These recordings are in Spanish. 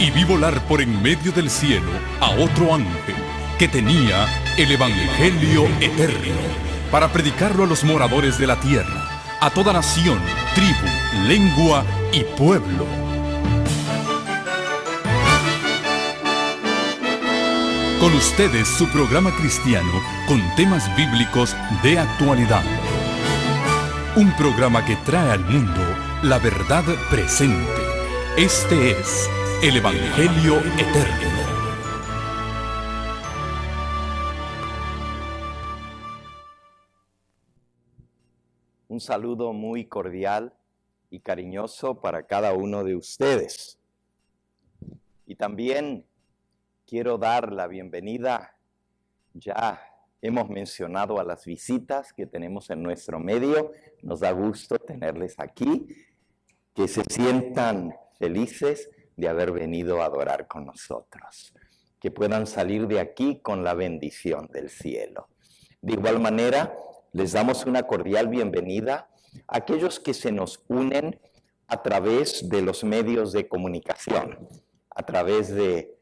Y vi volar por en medio del cielo a otro ángel que tenía el Evangelio eterno para predicarlo a los moradores de la tierra, a toda nación, tribu, lengua y pueblo. Con ustedes su programa cristiano con temas bíblicos de actualidad. Un programa que trae al mundo la verdad presente. Este es el Evangelio Eterno. Un saludo muy cordial y cariñoso para cada uno de ustedes. Y también quiero dar la bienvenida, ya hemos mencionado a las visitas que tenemos en nuestro medio. Nos da gusto tenerles aquí, que se sientan felices de haber venido a adorar con nosotros, que puedan salir de aquí con la bendición del cielo. De igual manera, les damos una cordial bienvenida a aquellos que se nos unen a través de los medios de comunicación, a través de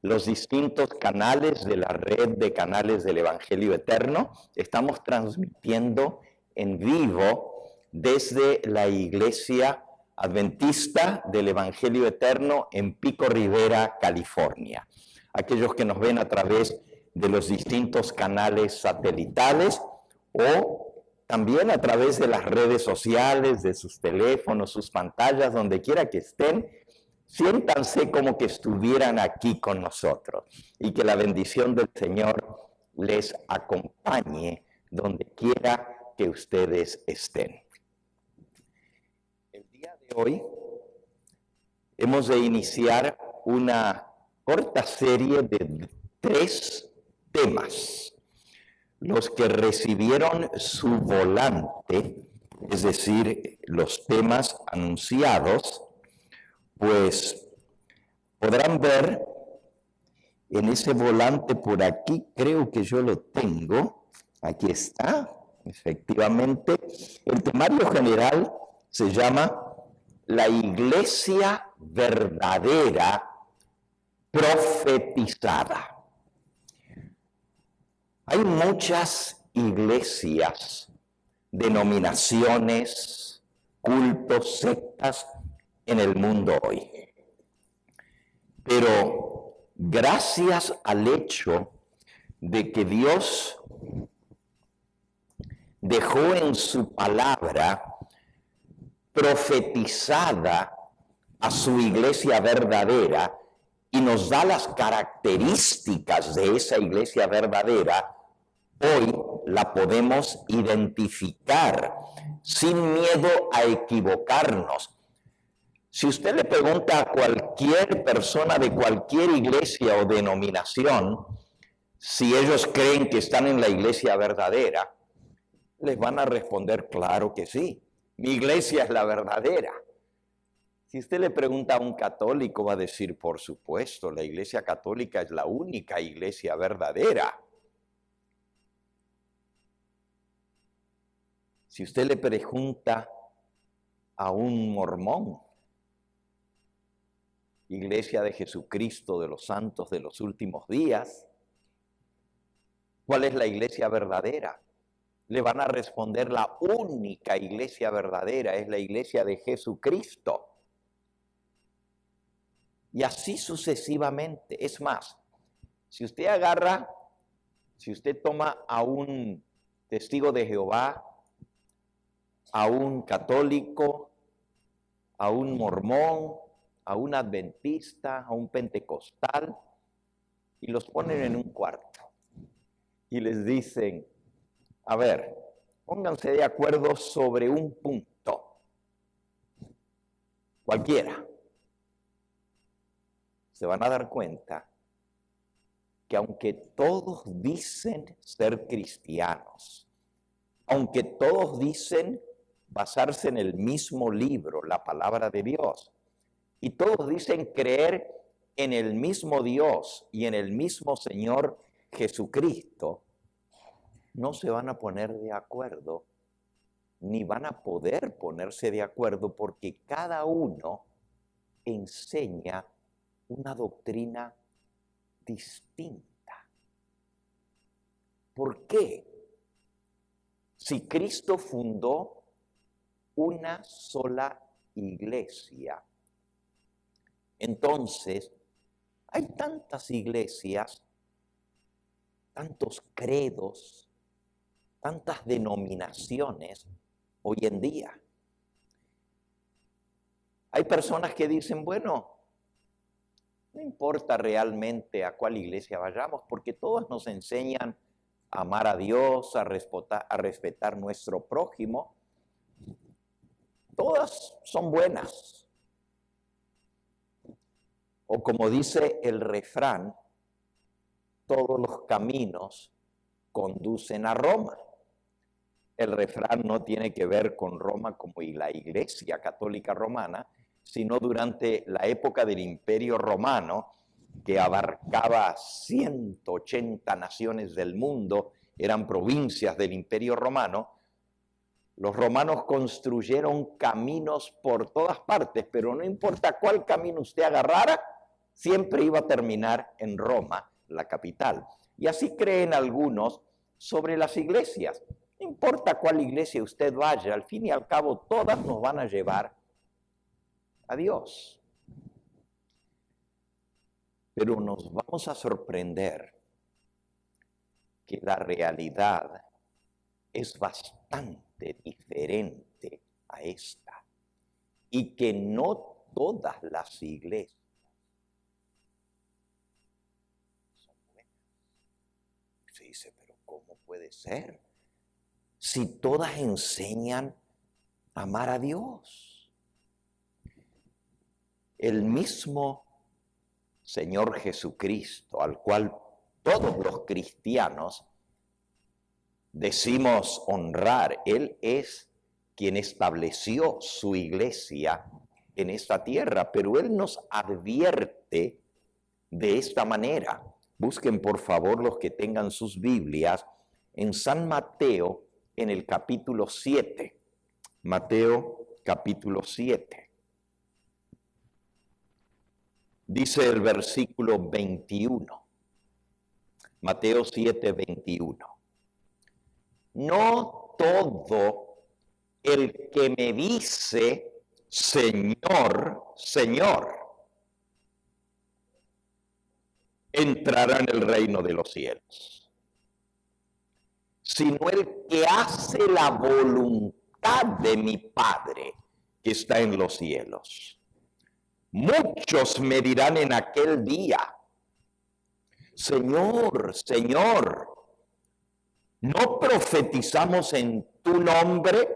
los distintos canales de la red de canales del Evangelio Eterno. Estamos transmitiendo en vivo desde la Iglesia Adventista del Evangelio Eterno en Pico Rivera, California. Aquellos que nos ven a través de los distintos canales satelitales o también a través de las redes sociales, de sus teléfonos, sus pantallas, donde quiera que estén, siéntanse como que estuvieran aquí con nosotros y que la bendición del Señor les acompañe donde quiera que ustedes estén. El día de hoy hemos de iniciar una corta serie de 3 temas. Los que recibieron su volante, es decir, los temas anunciados, pues podrán ver en ese volante por aquí, creo que yo lo tengo, aquí está, efectivamente. El temario general se llama La Iglesia Verdadera Profetizada. Hay muchas iglesias, denominaciones, cultos, sectas en el mundo hoy. Pero gracias al hecho de que Dios dejó en su palabra profetizada a su iglesia verdadera y nos da las características de esa iglesia verdadera, hoy la podemos identificar sin miedo a equivocarnos. Si usted le pregunta a cualquier persona de cualquier iglesia o denominación si ellos creen que están en la iglesia verdadera, les van a responder, claro que sí, mi iglesia es la verdadera. Si usted le pregunta a un católico, va a decir, por supuesto, la iglesia católica es la única iglesia verdadera. Si usted le pregunta a un mormón, Iglesia de Jesucristo de los Santos de los Últimos Días, ¿cuál es la iglesia verdadera? Le van a responder, la única iglesia verdadera es la iglesia de Jesucristo. Y así sucesivamente. Es más, si usted toma a un testigo de Jehová, a un católico, a un mormón, a un adventista, a un pentecostal, y los ponen en un cuarto y les dicen, a ver, pónganse de acuerdo sobre un punto, cualquiera. Se van a dar cuenta que aunque todos dicen ser cristianos, aunque todos dicen basarse en el mismo libro, la palabra de Dios, y todos dicen creer en el mismo Dios y en el mismo Señor Jesucristo, no se van a poner de acuerdo, ni van a poder ponerse de acuerdo, porque cada uno enseña una doctrina distinta. ¿Por qué? Si Cristo fundó una sola iglesia, entonces hay tantas iglesias, tantos credos, tantas denominaciones hoy en día. Hay personas que dicen, bueno, no importa realmente a cuál iglesia vayamos, porque todas nos enseñan a amar a Dios, a respetar nuestro prójimo. Todas son buenas. O como dice el refrán, todos los caminos conducen a Roma. El refrán no tiene que ver con Roma como la Iglesia Católica Romana, sino durante la época del Imperio Romano, que abarcaba 180 naciones del mundo, eran provincias del Imperio Romano. Los romanos construyeron caminos por todas partes, pero no importa cuál camino usted agarrara, siempre iba a terminar en Roma, la capital. Y así creen algunos sobre las iglesias. No importa cuál iglesia usted vaya, al fin y al cabo todas nos van a llevar a Dios. Pero nos vamos a sorprender que la realidad es bastante diferente a esta y que no todas las iglesias son buenas. Se dice, pero ¿cómo puede ser? Si todas enseñan a amar a Dios. El mismo Señor Jesucristo, al cual todos los cristianos decimos honrar, Él es quien estableció su iglesia en esta tierra, pero Él nos advierte de esta manera. Busquen por favor los que tengan sus Biblias en San Mateo, en el capítulo 7. Mateo capítulo 7. Dice el versículo 21. Mateo 7, 21. No todo el que me dice, Señor, Señor, entrará en el reino de los cielos, sino el que hace la voluntad de mi Padre que está en los cielos. Muchos me dirán en aquel día, Señor, Señor, ¿no profetizamos en tu nombre?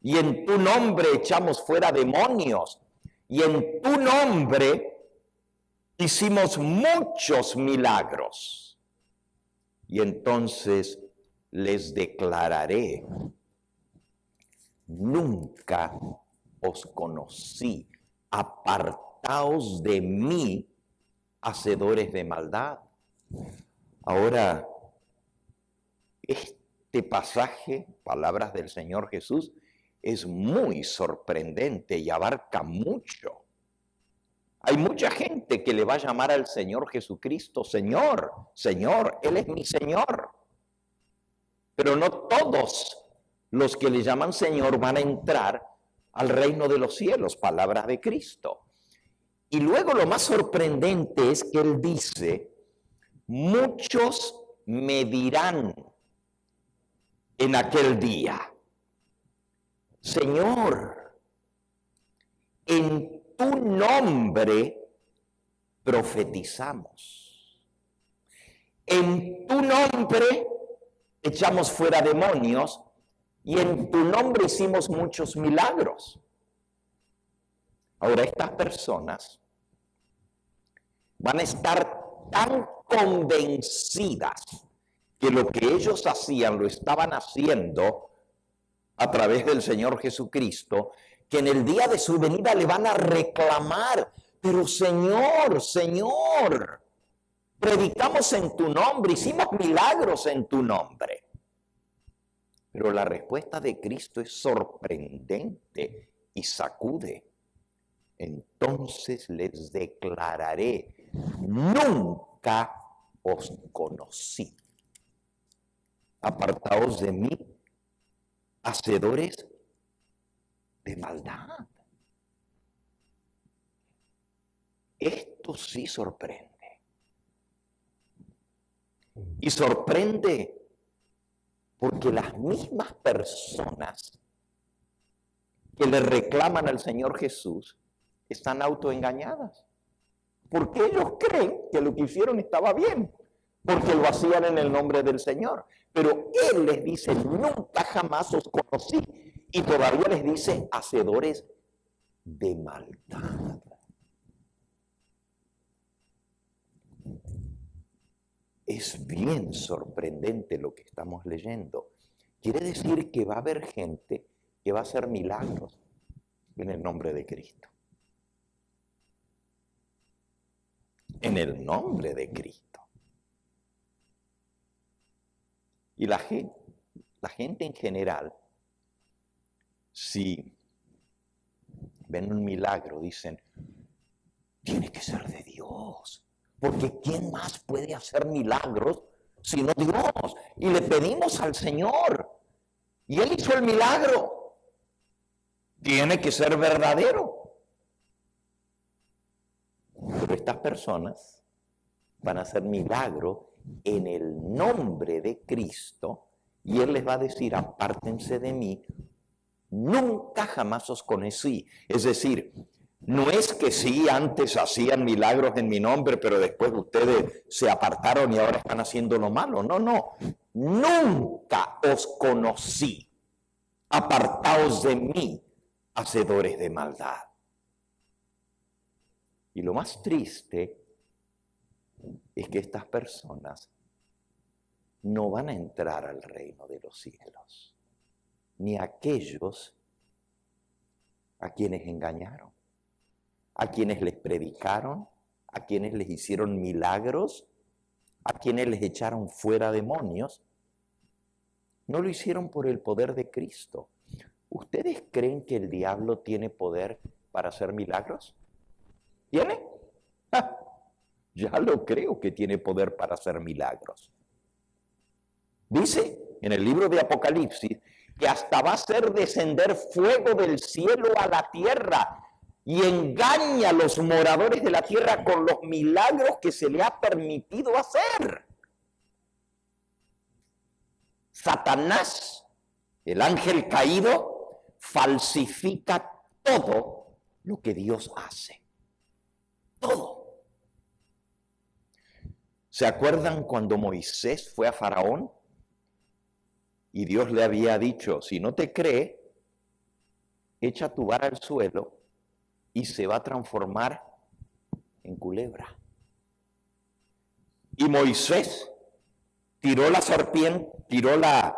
Y en tu nombre echamos fuera demonios. Y en tu nombre hicimos muchos milagros. Y entonces les declararé, nunca os conocí, apartaos de mí, hacedores de maldad. Ahora, este pasaje, palabras del Señor Jesús, es muy sorprendente y abarca mucho. Hay mucha gente que le va a llamar al Señor Jesucristo, Señor, Señor, Él es mi Señor. Pero no todos los que le llaman Señor van a entrar al reino de los cielos, palabras de Cristo. Y luego lo más sorprendente es que Él dice, muchos me dirán en aquel día, Señor, en tu nombre profetizamos. En tu nombre echamos fuera demonios y en tu nombre hicimos muchos milagros. Ahora estas personas van a estar tan convencidas que lo que ellos hacían lo estaban haciendo a través del Señor Jesucristo, que en el día de su venida le van a reclamar, pero Señor, Señor, predicamos en tu nombre, hicimos milagros en tu nombre. Pero la respuesta de Cristo es sorprendente y sacude. entonces les declararé, nunca os conocí. Apartaos de mí, hacedores de maldad. Esto sí sorprende. Y sorprende porque las mismas personas que le reclaman al Señor Jesús están autoengañadas. Porque ellos creen que lo que hicieron estaba bien, porque lo hacían en el nombre del Señor. Pero Él les dice, nunca jamás os conocí. Y todavía les dice, hacedores de maldad. Es bien sorprendente lo que estamos leyendo. Quiere decir que va a haber gente que va a hacer milagros en el nombre de Cristo. En el nombre de Cristo. Y la gente en general, si ven un milagro, dicen, tiene que ser de Dios. Porque ¿quién más puede hacer milagros sino Dios? Y le pedimos al Señor. Y Él hizo el milagro. Tiene que ser verdadero. Pero estas personas van a hacer milagro en el nombre de Cristo. Y Él les va a decir, apártense de mí. Nunca jamás os conocí. Es decir, no es que sí, antes hacían milagros en mi nombre, pero después ustedes se apartaron y ahora están haciendo lo malo. No, no. Nunca os conocí. Apartaos de mí, hacedores de maldad. Y lo más triste es que estas personas no van a entrar al reino de los cielos, ni aquellos a quienes engañaron, a quienes les predicaron, a quienes les hicieron milagros, a quienes les echaron fuera demonios. No lo hicieron por el poder de Cristo. ¿Ustedes creen que el diablo tiene poder para hacer milagros? ¿Tiene? Ya lo creo que tiene poder para hacer milagros. Dice en el libro de Apocalipsis que hasta va a hacer descender fuego del cielo a la tierra y engaña a los moradores de la tierra con los milagros que se le ha permitido hacer. Satanás, el ángel caído, falsifica todo lo que Dios hace. Todo. ¿Se acuerdan cuando Moisés fue a Faraón? Y Dios le había dicho, si no te cree, echa tu vara al suelo y se va a transformar en culebra. Y Moisés tiró la serpiente, tiró la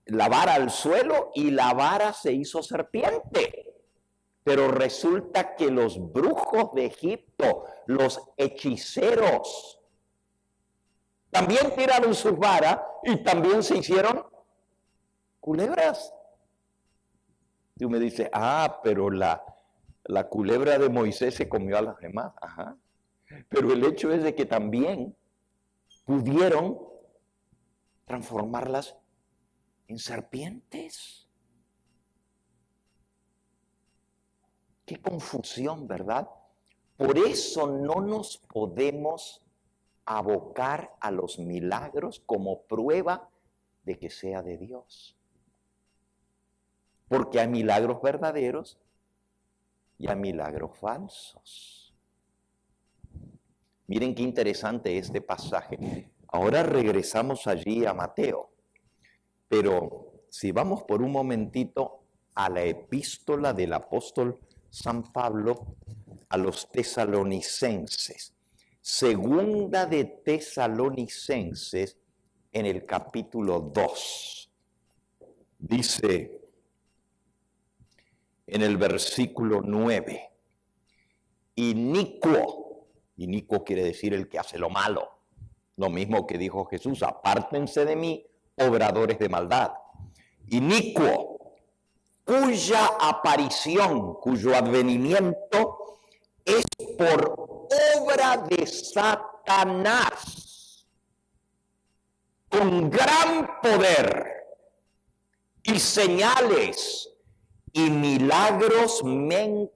vara al suelo y la vara se hizo serpiente. Pero resulta que los brujos de Egipto, los hechiceros, también tiraron sus varas y también se hicieron culebras. Tú me dices, pero la culebra de Moisés se comió a las demás. Ajá. Pero el hecho es de que también pudieron transformarlas en serpientes. Qué confusión, ¿verdad? Por eso no nos podemos abocar a los milagros como prueba de que sea de Dios. Porque hay milagros verdaderos y hay milagros falsos. Miren qué interesante este pasaje. Ahora regresamos allí a Mateo. Pero si vamos por un momentito a la epístola del apóstol San Pablo a los tesalonicenses. Segunda de Tesalonicenses en el capítulo 2. Dice en el versículo 9, inicuo quiere decir el que hace lo malo. Lo mismo que dijo Jesús, apártense de mí, obradores de maldad. Inicuo, cuya aparición, cuyo advenimiento por obra de Satanás, con gran poder y señales y milagros mentirosos,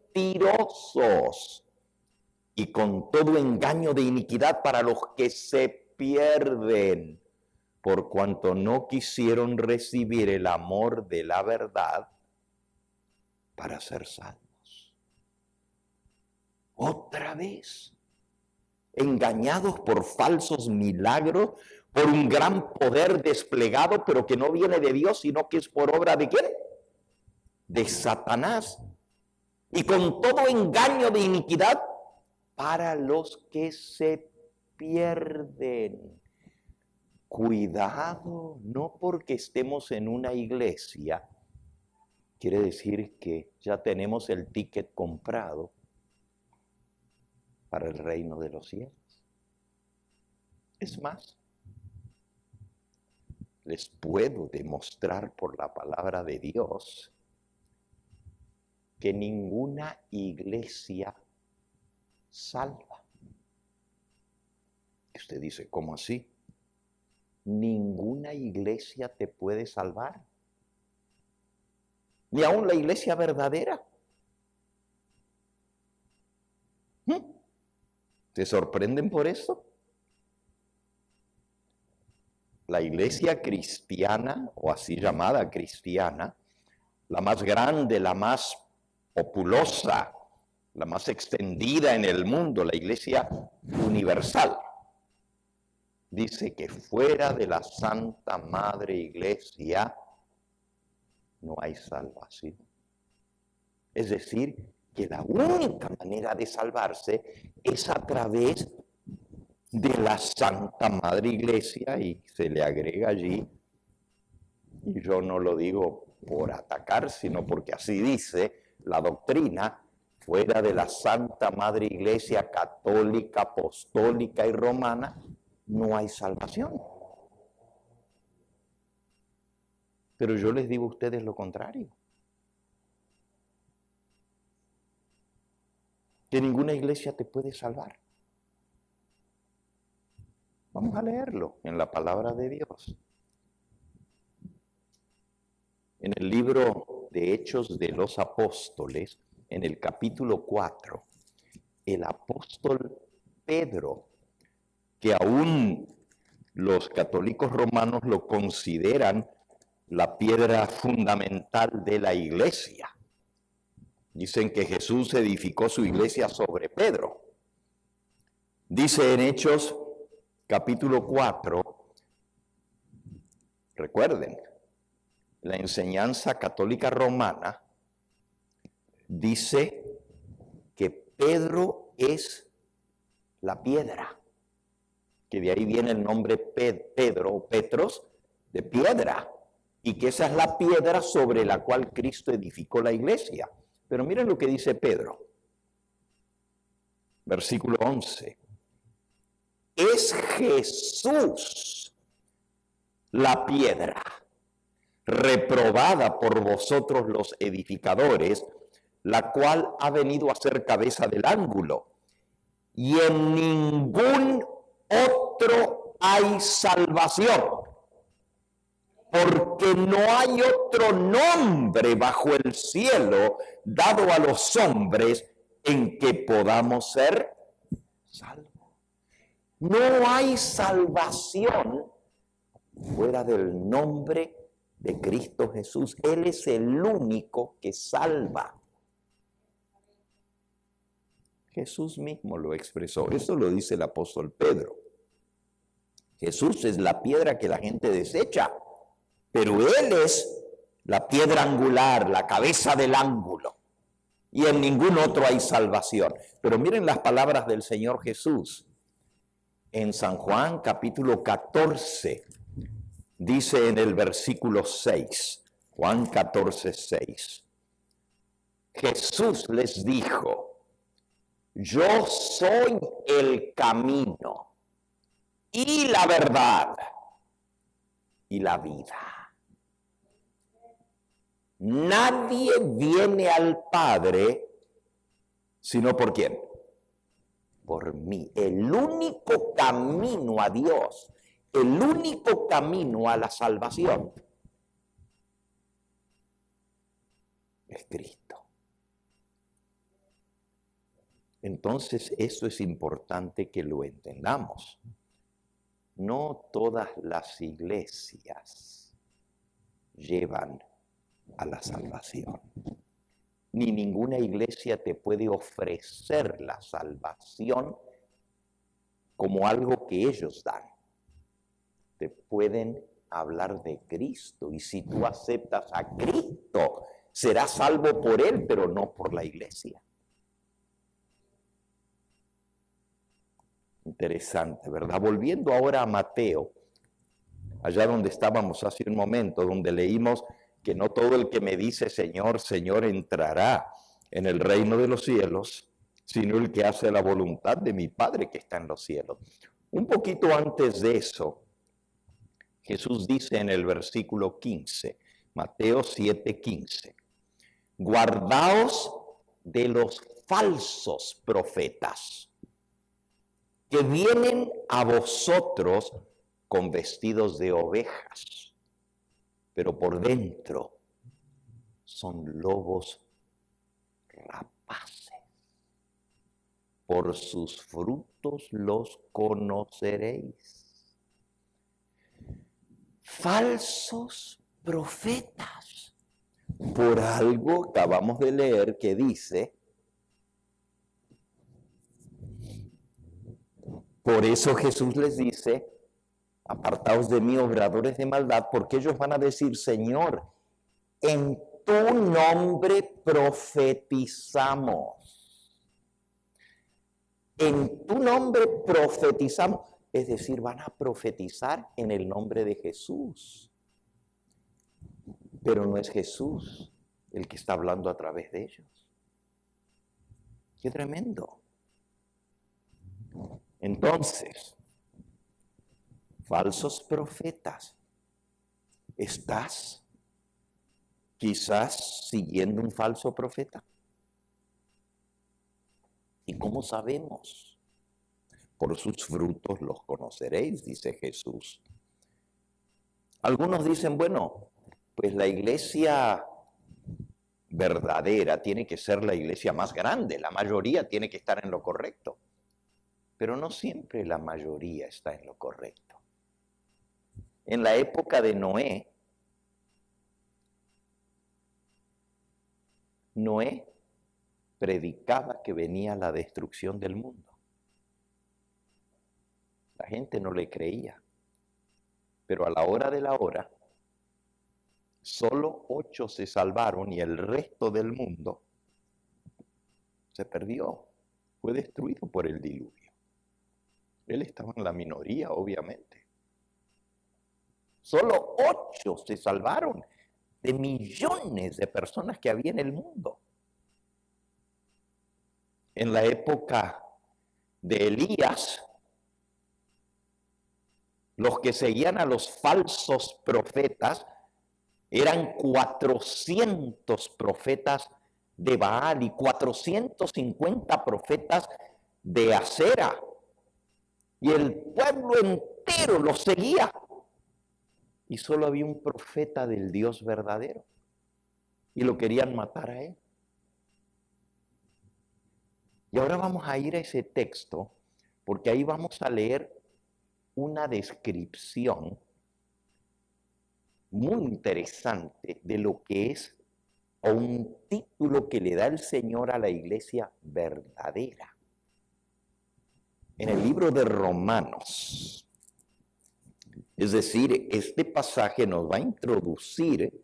y con todo engaño de iniquidad para los que se pierden, por cuanto no quisieron recibir el amor de la verdad para ser salvos. Otra vez, engañados por falsos milagros, por un gran poder desplegado, pero que no viene de Dios, sino que es por obra ¿de quién? De Satanás. Y con todo engaño de iniquidad para los que se pierden. Cuidado, no porque estemos en una iglesia, quiere decir que ya tenemos el ticket comprado para el reino de los cielos. Es más, les puedo demostrar por la palabra de Dios que ninguna iglesia salva. Y usted dice, ¿cómo así? Ninguna iglesia te puede salvar. Ni aún la iglesia verdadera. ¿Se sorprenden por eso? La iglesia cristiana, o así llamada cristiana, la más grande, la más populosa, la más extendida en el mundo, la iglesia universal, dice que fuera de la Santa Madre Iglesia no hay salvación. Es decir, que la única manera de salvarse es a través de la Santa Madre Iglesia, y se le agrega allí, y yo no lo digo por atacar, sino porque así dice la doctrina, fuera de la Santa Madre Iglesia católica, apostólica y romana, no hay salvación. Pero yo les digo a ustedes lo contrario. Que ninguna iglesia te puede salvar. Vamos a leerlo en la palabra de Dios. En el libro de Hechos de los Apóstoles, en el capítulo 4, el apóstol Pedro, que aún los católicos romanos lo consideran la piedra fundamental de la iglesia. Dicen que Jesús edificó su iglesia sobre Pedro. Dice en Hechos capítulo 4, recuerden, la enseñanza católica romana dice que Pedro es la piedra, que de ahí viene el nombre Pedro o Petros, de piedra, y que esa es la piedra sobre la cual Cristo edificó la iglesia. Pero miren lo que dice Pedro, versículo 11. Es Jesús la piedra, reprobada por vosotros los edificadores, la cual ha venido a ser cabeza del ángulo, y en ningún otro hay salvación, porque no hay otro nombre bajo el cielo dado a los hombres en que podamos ser salvos. No hay salvación fuera del nombre de Cristo Jesús. Él es el único que salva. Jesús mismo lo expresó. Eso lo dice el apóstol Pedro. Jesús es la piedra que la gente desecha, pero Él es la piedra angular, la cabeza del ángulo. Y en ningún otro hay salvación. Pero miren las palabras del Señor Jesús. En San Juan capítulo 14, dice en el versículo 6, Juan 14, 6. Jesús les dijo, yo soy el camino y la verdad y la vida. Nadie viene al Padre sino por ¿quién? por mí. El único camino a Dios, el único camino a la salvación es Cristo. Entonces, eso es importante que lo entendamos. No todas las iglesias llevan a la salvación. Ni ninguna iglesia te puede ofrecer la salvación como algo que ellos dan. Te pueden hablar de Cristo, y si tú aceptas a Cristo, serás salvo por Él, pero no por la iglesia. Interesante, ¿verdad? Volviendo ahora a Mateo, allá donde estábamos hace un momento, donde leímos que no todo el que me dice Señor, Señor entrará en el reino de los cielos, sino el que hace la voluntad de mi Padre que está en los cielos. Un poquito antes de eso, Jesús dice en el versículo 15, Mateo 7:15, guardaos de los falsos profetas que vienen a vosotros con vestidos de ovejas, pero por dentro son lobos rapaces. Por sus frutos los conoceréis. Falsos profetas. Por algo acabamos de leer que dice, por eso Jesús les dice, apartaos de mí, obradores de maldad, porque ellos van a decir, Señor, en tu nombre profetizamos. En tu nombre profetizamos. Es decir, van a profetizar en el nombre de Jesús. Pero no es Jesús el que está hablando a través de ellos. ¡Qué tremendo! Entonces, falsos profetas, ¿estás quizás siguiendo un falso profeta? ¿Y cómo sabemos? Por sus frutos los conoceréis, dice Jesús. Algunos dicen, bueno, pues la iglesia verdadera tiene que ser la iglesia más grande, la mayoría tiene que estar en lo correcto. Pero no siempre la mayoría está en lo correcto. En la época de Noé predicaba que venía la destrucción del mundo. La gente no le creía. Pero a la hora de la hora, solo 8 se salvaron y el resto del mundo se perdió. Fue destruido por el diluvio. Él estaba en la minoría, obviamente. Solo 8 se salvaron de millones de personas que había en el mundo. En la época de Elías, los que seguían a los falsos profetas eran 400 profetas de Baal y 450 profetas de Acera. Y el pueblo entero los seguía. Y solo había un profeta del Dios verdadero. Y lo querían matar a él. Y ahora vamos a ir a ese texto, porque ahí vamos a leer una descripción muy interesante de lo que es, o un título que le da el Señor a la iglesia verdadera. En el libro de Romanos. Es decir, este pasaje nos va a introducir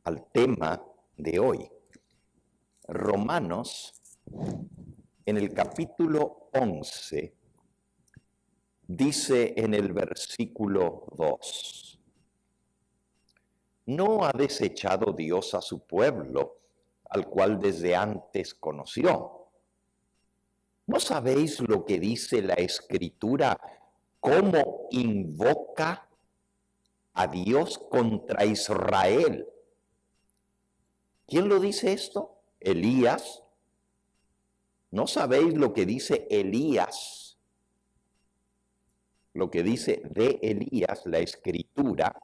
al tema de hoy. Romanos, en el capítulo 11, dice en el versículo 2, ¿no ha desechado Dios a su pueblo, al cual desde antes conoció? ¿No sabéis lo que dice la Escritura? ¿Cómo invoca a Dios contra Israel? ¿Quién lo dice esto? Elías, ¿No sabéis lo que dice Elías? Lo que dice de Elías, la Escritura.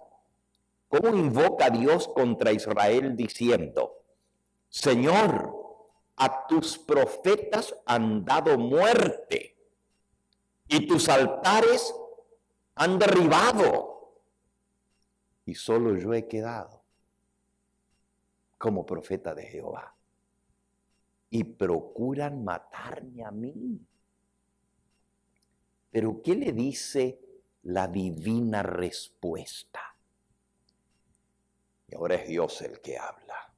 ¿Cómo invoca a Dios contra Israel diciendo: Señor, a tus profetas han dado muerte y tus altares han derribado, y solo yo he quedado como profeta de Jehová, y procuran matarme a mí? Pero ¿qué le dice la divina respuesta? Y ahora es Dios el que habla.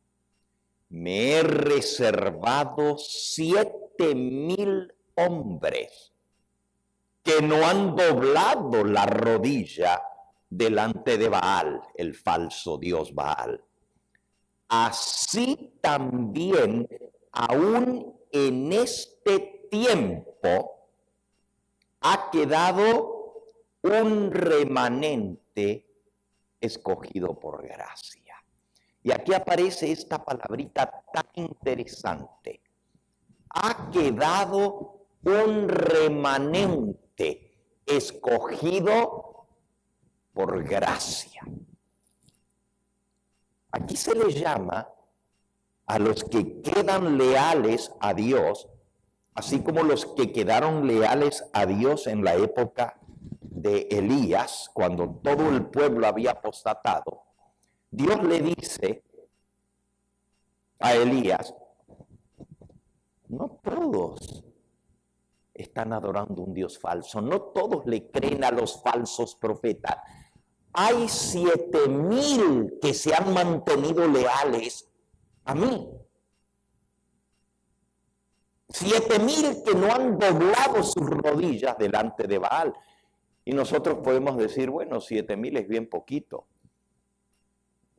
Me he reservado 7,000 hombres que no han doblado la rodilla delante de Baal, el falso dios Baal. Así también, aún en este tiempo, ha quedado un remanente escogido por gracia. Y aquí aparece esta palabrita tan interesante. Ha quedado un remanente escogido por gracia. Aquí se le llama a los que quedan leales a Dios, así como los que quedaron leales a Dios en la época de Elías, cuando todo el pueblo había apostatado. Dios le dice a Elías: no todos están adorando un Dios falso, no todos le creen a los falsos profetas. Hay 7,000 que se han mantenido leales a mí. 7,000 que no han doblado sus rodillas delante de Baal. Y nosotros podemos decir, bueno, 7,000 es bien poquito.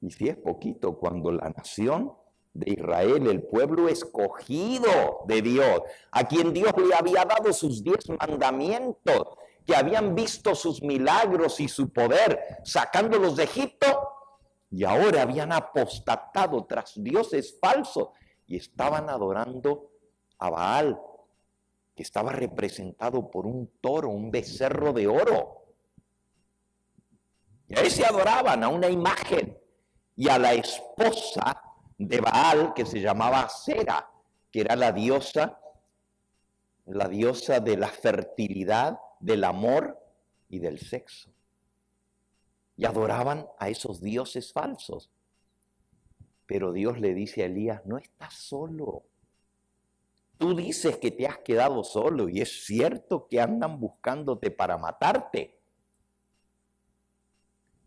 Y si es poquito, cuando la nación de Israel, el pueblo escogido de Dios, a quien Dios le había dado sus 10 mandamientos, que habían visto sus milagros y su poder sacándolos de Egipto, y ahora habían apostatado tras dioses falsos y estaban adorando a Baal, que estaba representado por un toro, un becerro de oro. Y ahí se adoraban a una imagen y a la esposa de Baal, que se llamaba Asera, que era la diosa de la fertilidad, del amor y del sexo. Y adoraban a esos dioses falsos. Pero Dios le dice a Elías: no estás solo. Tú dices que te has quedado solo, y es cierto que andan buscándote para matarte.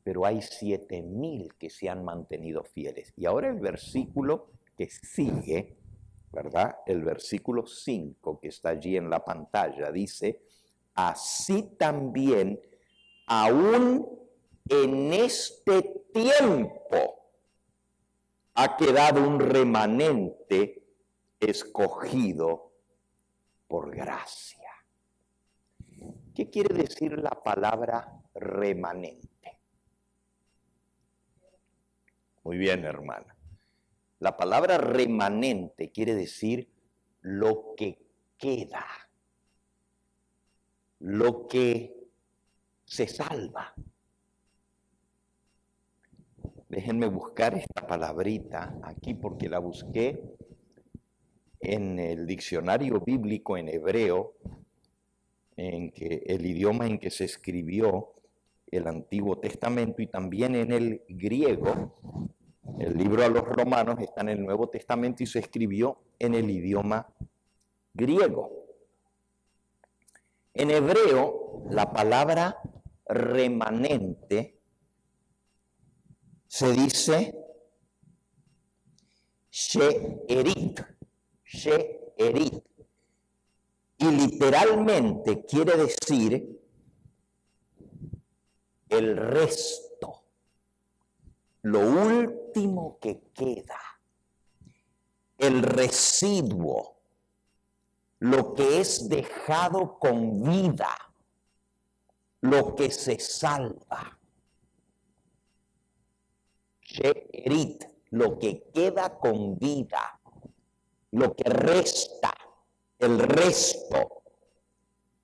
Pero hay 7,000 que se han mantenido fieles. Y ahora el versículo que sigue, ¿verdad? El versículo 5 que está allí en la pantalla dice: así también, aún en este tiempo, ha quedado un remanente escogido por gracia. ¿Qué quiere decir la palabra remanente? Muy bien, hermana. La palabra remanente quiere decir lo que queda, lo que se salva. Déjenme buscar esta palabrita aquí porque la busqué en el diccionario bíblico en hebreo, en que el idioma en que se escribió el Antiguo Testamento, y también en el griego. El libro a los Romanos está en el Nuevo Testamento y se escribió en el idioma griego. En hebreo, la palabra remanente se dice she'erit, she'erit, y literalmente quiere decir el resto, lo último que queda, el residuo, lo que es dejado con vida, lo que se salva. She'erit, lo que queda con vida, lo que resta, el resto.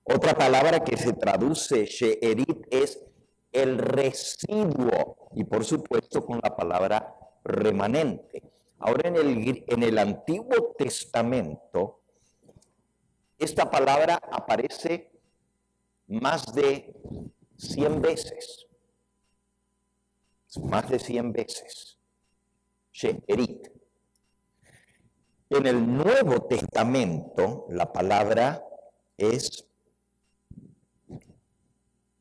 Otra palabra que se traduce she'erit es el residuo, y por supuesto con la palabra remanente. Ahora en el Antiguo Testamento, esta palabra aparece más de 100 veces. Más de 100 veces. She'erit. En el Nuevo Testamento, la palabra es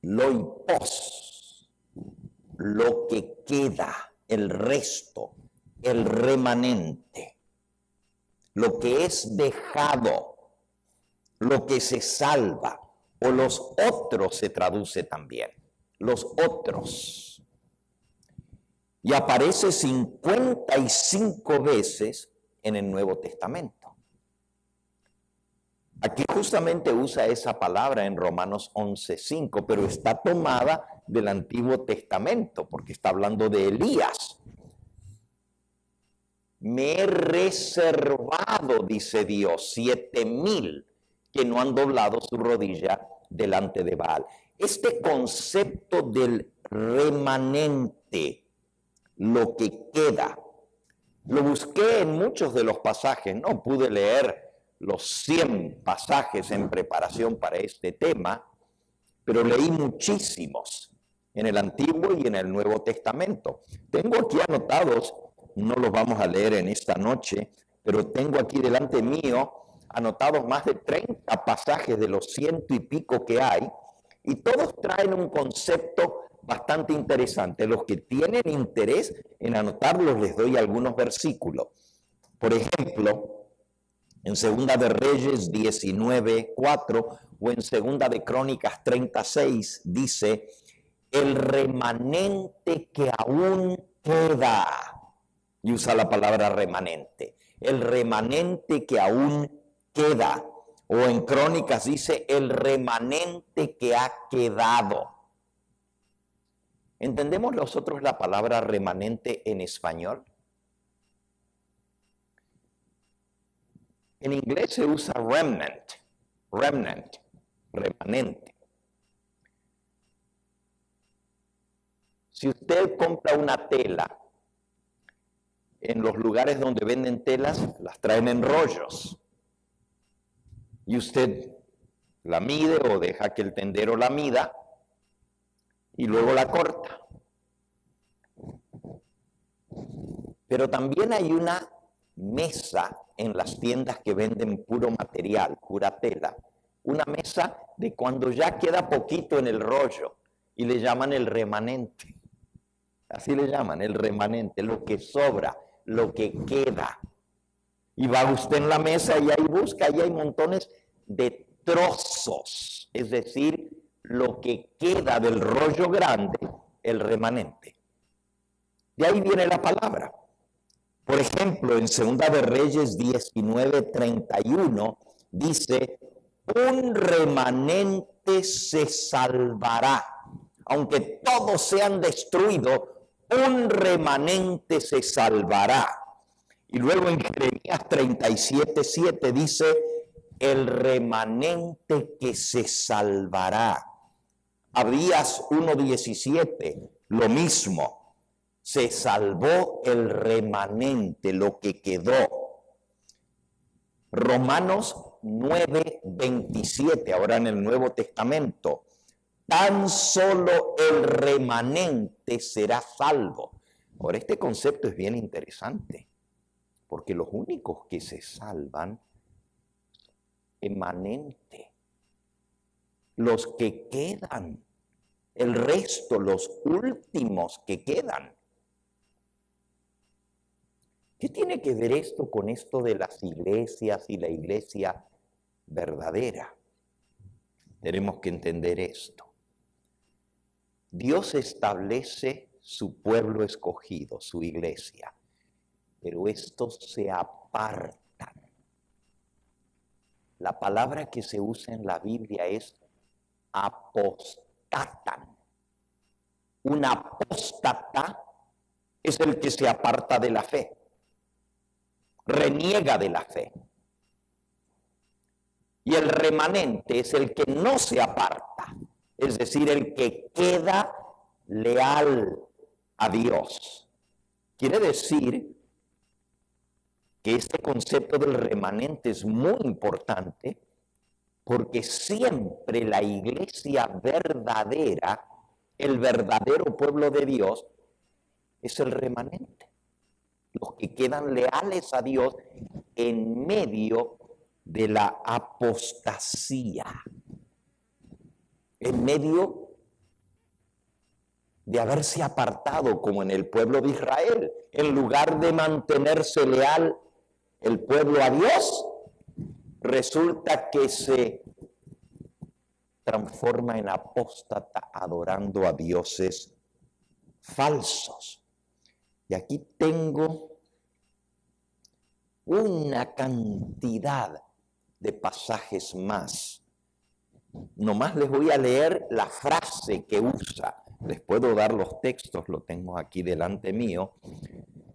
loipos, lo que queda, el resto, el remanente, lo que es dejado, lo que se salva, o los otros se traduce también, los otros. Y aparece 55 veces en el Nuevo Testamento. Aquí justamente usa esa palabra en Romanos 11:5, pero está tomada del Antiguo Testamento, porque está hablando de Elías. Me he reservado, dice Dios, 7,000 que no han doblado su rodilla delante de Baal. Este concepto del remanente, lo que queda, lo busqué en muchos de los pasajes, no pude leer los 100 pasajes en preparación para este tema, pero leí muchísimos en el Antiguo y en el Nuevo Testamento. Tengo aquí anotados, no los vamos a leer en esta noche, pero tengo aquí delante mío anotados más de 30 pasajes de los 100 y pico que hay, y todos traen un concepto bastante interesante. Los que tienen interés en anotarlos, les doy algunos versículos. Por ejemplo, en Segunda de Reyes 19:4 o en Segunda de Crónicas 36 dice, el remanente que aún queda, y usa la palabra remanente, el remanente que aún queda, o en Crónicas dice, el remanente que ha quedado. ¿Entendemos nosotros la palabra remanente en español? En inglés se usa remnant, remanente. Si usted compra una tela, en los lugares donde venden telas, las traen en rollos. Y usted la mide o deja que el tendero la mida y luego la corta. Pero también hay una mesa en las tiendas que venden puro material, pura tela, una mesa de cuando ya queda poquito en el rollo y le llaman el remanente. Así le llaman, el remanente, lo que sobra, lo que queda. Y va usted en la mesa y ahí busca, y hay montones de trozos, es decir, lo que queda del rollo grande, el remanente. De ahí viene la palabra. Por ejemplo, en Segunda de Reyes 19:31 dice, un remanente se salvará. Aunque todos sean destruidos, un remanente se salvará. Y luego en Jeremías 37:7 dice, el remanente que se salvará. Abdías 1:17, lo mismo. Se salvó el remanente, lo que quedó. Romanos 9:27, ahora en el Nuevo Testamento. Tan solo el remanente será salvo. Ahora, este concepto es bien interesante, porque los únicos que se salvan, remanente, los que quedan, el resto, los últimos que quedan. ¿Qué tiene que ver esto con esto de las iglesias y la iglesia verdadera? Tenemos que entender esto. Dios establece su pueblo escogido, su iglesia, pero estos se apartan. La palabra que se usa en la Biblia es apostatan. Un apóstata es el que se aparta de la fe, reniega de la fe. Y el remanente es el que no se aparta, es decir, el que queda leal a Dios. Quiere decir que este concepto del remanente es muy importante porque siempre la iglesia verdadera, el verdadero pueblo de Dios, es el remanente. Los que quedan leales a Dios en medio de la apostasía, en medio de haberse apartado como en el pueblo de Israel. En lugar de mantenerse leal el pueblo a Dios, resulta que se transforma en apóstata adorando a dioses falsos. Y aquí tengo una cantidad de pasajes más. Nomás les voy a leer la frase que usa. Les puedo dar los textos, lo tengo aquí delante mío.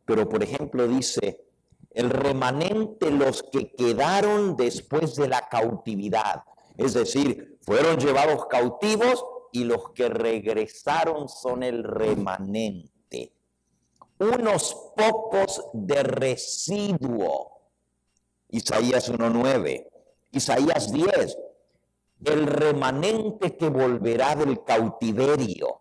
Pero, por ejemplo, dice, el remanente, los que quedaron después de la cautividad. Es decir, fueron llevados cautivos y los que regresaron son el remanente. Unos pocos de residuo. Isaías 1:9. Isaías 10. El remanente que volverá del cautiverio.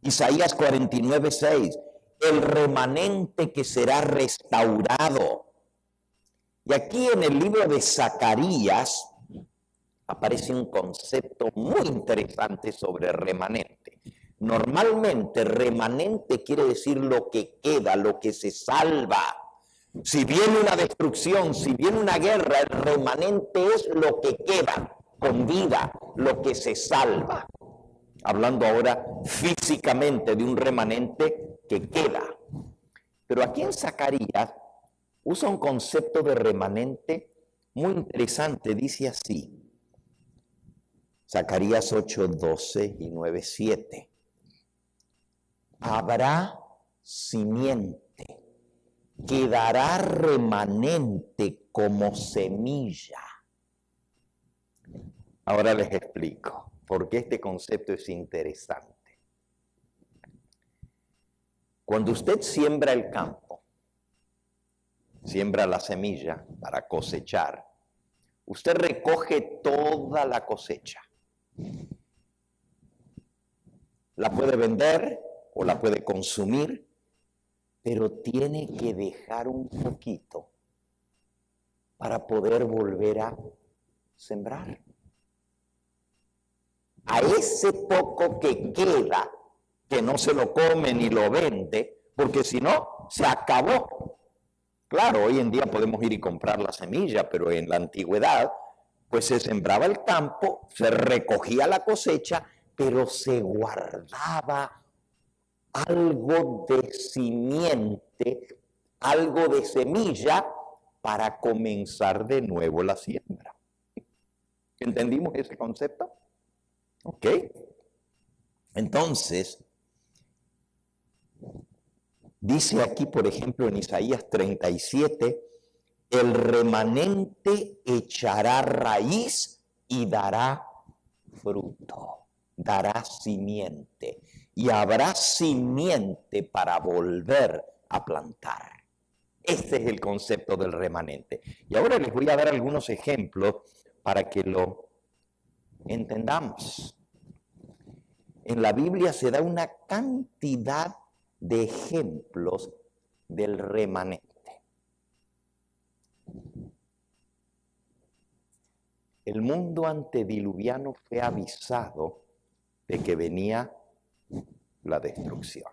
Isaías 49:6. El remanente que será restaurado. Y aquí en el libro de Zacarías aparece un concepto muy interesante sobre remanente. Normalmente remanente quiere decir lo que queda, lo que se salva. Si viene una destrucción, si viene una guerra, el remanente es lo que queda con vida, lo que se salva. Hablando ahora físicamente de un remanente que queda. Pero aquí en Zacarías usa un concepto de remanente muy interesante. Dice así, Zacarías 8:12 y 9:7. Habrá simiente, quedará remanente como semilla. Ahora les explico por qué este concepto es interesante. Cuando usted siembra el campo, siembra la semilla para cosechar, usted recoge toda la cosecha. La puede vender o la puede consumir, pero tiene que dejar un poquito para poder volver a sembrar. A ese poco que queda, que no se lo come ni lo vende, porque si no, se acabó. Claro, hoy en día podemos ir y comprar la semilla, pero en la antigüedad, pues se sembraba el campo, se recogía la cosecha, pero se guardaba algo de simiente, algo de semilla para comenzar de nuevo la siembra. ¿Entendimos ese concepto? ¿Ok? Entonces, dice aquí, por ejemplo, en Isaías 37, el remanente echará raíz y dará fruto, dará simiente, y habrá simiente para volver a plantar. Este es el concepto del remanente. Y ahora les voy a dar algunos ejemplos para que lo entendamos. En la Biblia se da una cantidad de ejemplos del remanente. El mundo antediluviano fue avisado de que venía la destrucción.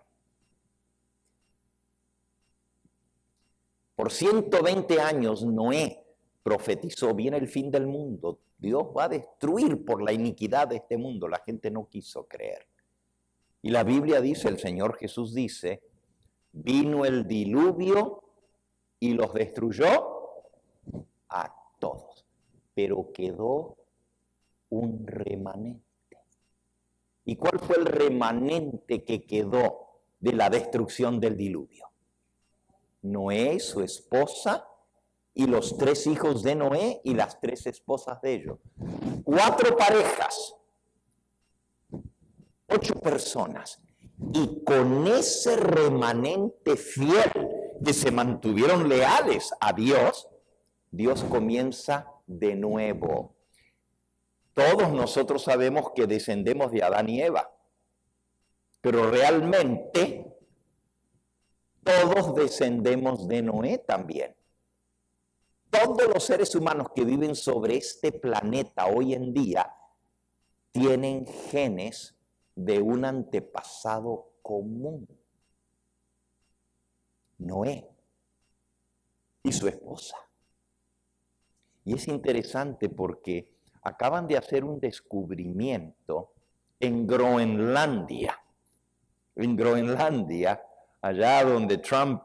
Por 120 años Noé profetizó, viene el fin del mundo. Dios va a destruir por la iniquidad de este mundo. La gente no quiso creer. Y la Biblia dice, el Señor Jesús dice, vino el diluvio y los destruyó a todos. Pero quedó un remanente. ¿Y cuál fue el remanente que quedó de la destrucción del diluvio? Noé, su esposa y los 3 hijos de Noé y las 3 esposas de ellos. 4 parejas, 8 personas. Y con ese remanente fiel que se mantuvieron leales a Dios, Dios comienza de nuevo. Todos nosotros sabemos que descendemos de Adán y Eva, pero realmente todos descendemos de Noé también. Todos los seres humanos que viven sobre este planeta hoy en día tienen genes de un antepasado común. Noé y su esposa. Y es interesante porque acaban de hacer un descubrimiento en Groenlandia. En Groenlandia, allá donde Trump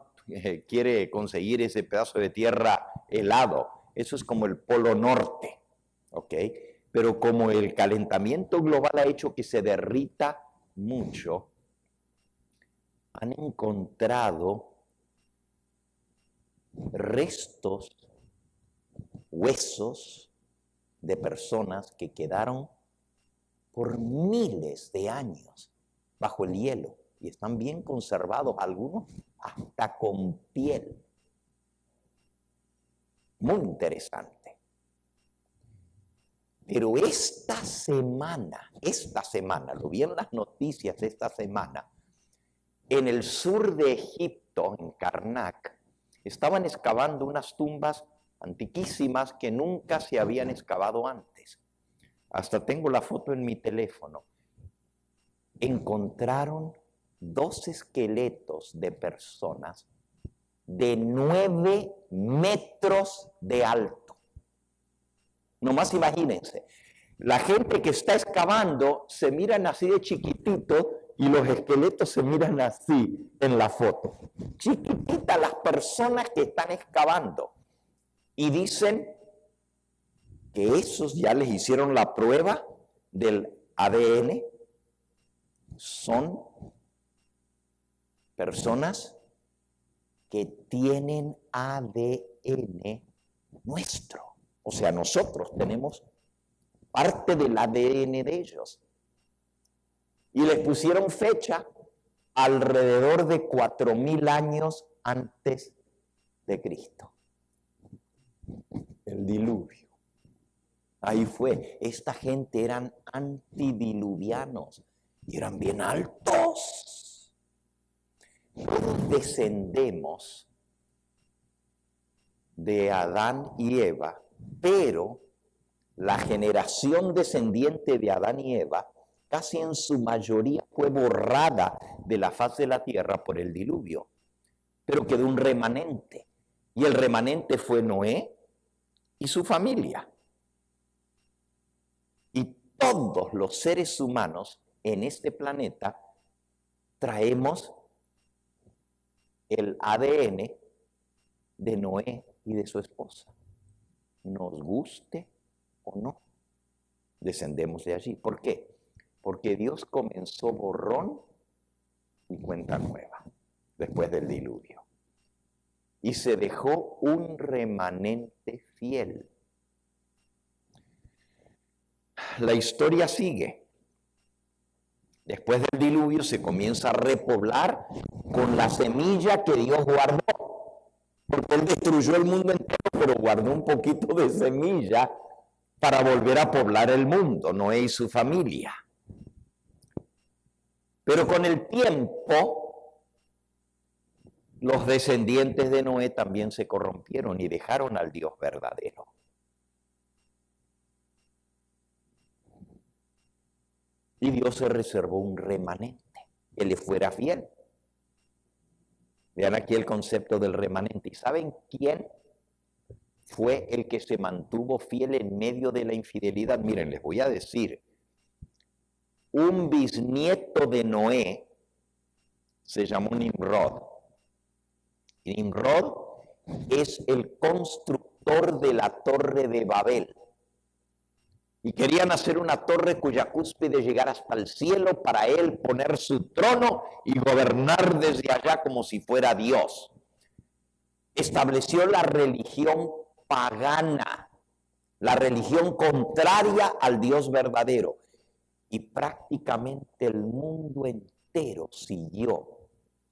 quiere conseguir ese pedazo de tierra helado. Eso es como el Polo Norte, ¿ok? Pero como el calentamiento global ha hecho que se derrita mucho, han encontrado restos, huesos de personas que quedaron por miles de años bajo el hielo y están bien conservados, algunos hasta con piel. Muy interesante. Pero esta semana, lo vi en las noticias esta semana, en el sur de Egipto, en Karnak, estaban excavando unas tumbas antiquísimas que nunca se habían excavado antes. Hasta tengo la foto en mi teléfono. Encontraron 2 esqueletos de personas de 9 metros de alto. Nomás imagínense, la gente que está excavando se miran así de chiquitito y los esqueletos se miran así en la foto. Chiquititas las personas que están excavando. Y dicen que esos ya les hicieron la prueba del ADN. Son personas que tienen ADN nuestro. O sea, nosotros tenemos parte del ADN de ellos. Y les pusieron fecha alrededor de 4,000 años antes de Cristo. El diluvio. Ahí fue. Esta gente eran antidiluvianos y eran bien altos. Todos descendemos de Adán y Eva, pero la generación descendiente de Adán y Eva casi en su mayoría fue borrada de la faz de la tierra por el diluvio, pero quedó un remanente, y el remanente fue Noé y su familia. Y todos los seres humanos en este planeta traemos el ADN de Noé y de su esposa. Nos guste o no, descendemos de allí. ¿Por qué? Porque Dios comenzó borrón y cuenta nueva después del diluvio. Y se dejó un remanente fiel. La historia sigue. Después del diluvio se comienza a repoblar con la semilla que Dios guardó. Porque Él destruyó el mundo entero, pero guardó un poquito de semilla para volver a poblar el mundo, Noé y su familia. Pero con el tiempo, los descendientes de Noé también se corrompieron y dejaron al Dios verdadero. Y Dios se reservó un remanente que le fuera fiel. Vean aquí el concepto del remanente. ¿Y saben quién fue el que se mantuvo fiel en medio de la infidelidad? Miren, les voy a decir. Un bisnieto de Noé se llamó Nimrod. Nimrod es el constructor de la Torre de Babel. Y querían hacer una torre cuya cúspide llegara hasta el cielo para él poner su trono y gobernar desde allá como si fuera Dios. Estableció la religión pagana, la religión contraria al Dios verdadero. Y prácticamente el mundo entero siguió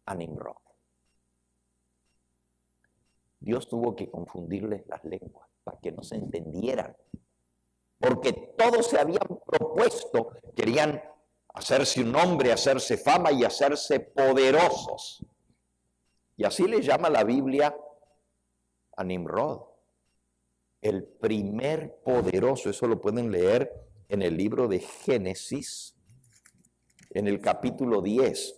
a Nimrod. Dios tuvo que confundirles las lenguas para que no se entendieran. Porque todos se habían propuesto, querían hacerse un nombre, hacerse fama y hacerse poderosos. Y así le llama la Biblia a Nimrod, el primer poderoso. Eso lo pueden leer en el libro de Génesis, en el capítulo 10,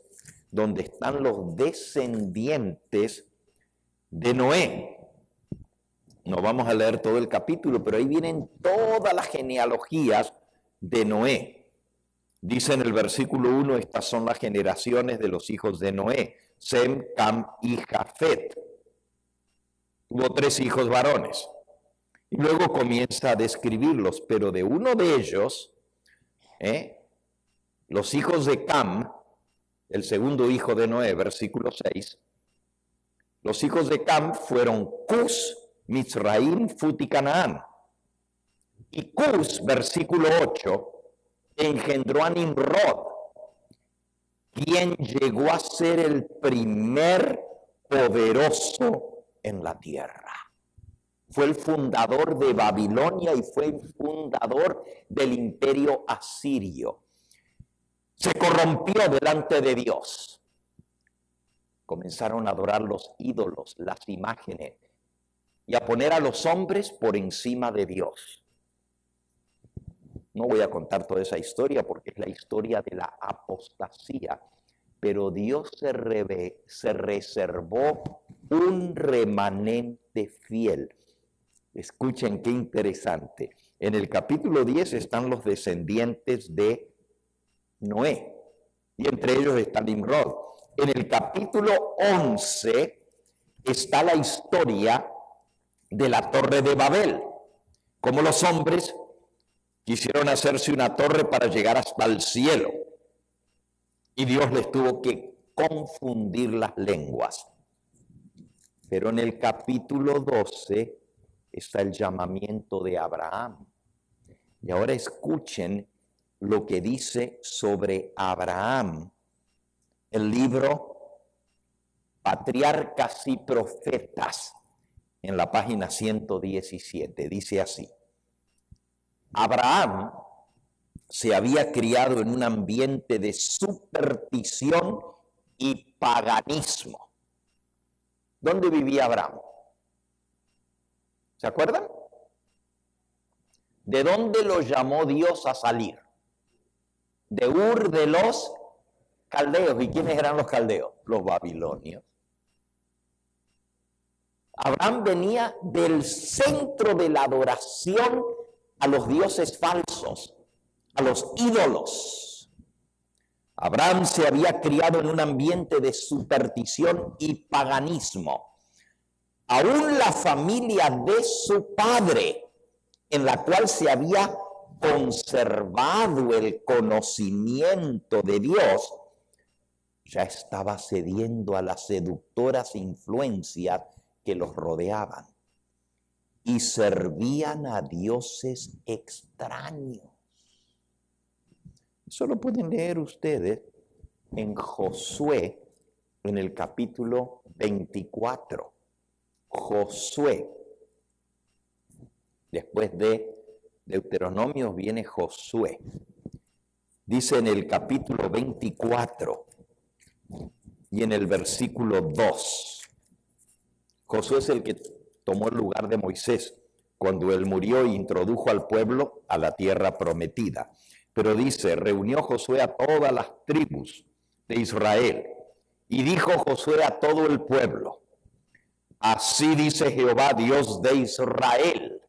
donde están los descendientes de Noé. No vamos a leer todo el capítulo, pero ahí vienen todas las genealogías de Noé. Dice en el versículo 1, estas son las generaciones de los hijos de Noé, Sem, Cam y Jafet. Tuvo 3 hijos varones. Y luego comienza a describirlos, pero de uno de ellos, los hijos de Cam, el segundo hijo de Noé, versículo 6, los hijos de Cam fueron Cus, Mizraim, Fut y Canaán. Y Cus, versículo 8, engendró a Nimrod, quien llegó a ser el primer poderoso en la tierra. Fue el fundador de Babilonia y fue el fundador del imperio asirio. Se corrompió delante de Dios. Comenzaron a adorar los ídolos, las imágenes, y a poner a los hombres por encima de Dios. No voy a contar toda esa historia porque es la historia de la apostasía, pero Dios se reservó un remanente fiel. Escuchen qué interesante. En el capítulo 10 están los descendientes de Noé, y entre ellos está Nimrod. En el capítulo 11 está la historia de la torre de Babel, como los hombres quisieron hacerse una torre para llegar hasta el cielo, y Dios les tuvo que confundir las lenguas. Pero en el capítulo 12 está el llamamiento de Abraham. Y ahora escuchen lo que dice sobre Abraham el libro Patriarcas y Profetas, en la página 117. Dice así: Abraham se había criado en un ambiente de superstición y paganismo. ¿Dónde vivía Abraham? ¿Se acuerdan? ¿De dónde lo llamó Dios a salir? De Ur de los caldeos. ¿Y quiénes eran los caldeos? Los babilonios. Abraham venía del centro de la adoración a los dioses falsos, a los ídolos. Abraham se había criado en un ambiente de superstición y paganismo. Aún la familia de su padre, en la cual se había conservado el conocimiento de Dios, ya estaba cediendo a las seductoras influencias que los rodeaban y servían a dioses extraños. Eso lo pueden leer ustedes en Josué, en el capítulo 24. Josué. Después de Deuteronomio viene Josué. Dice en el capítulo 24 y en el versículo 2. Josué es el que tomó el lugar de Moisés cuando él murió e introdujo al pueblo a la tierra prometida. Pero dice, reunió Josué a todas las tribus de Israel y dijo Josué a todo el pueblo: así dice Jehová, Dios de Israel: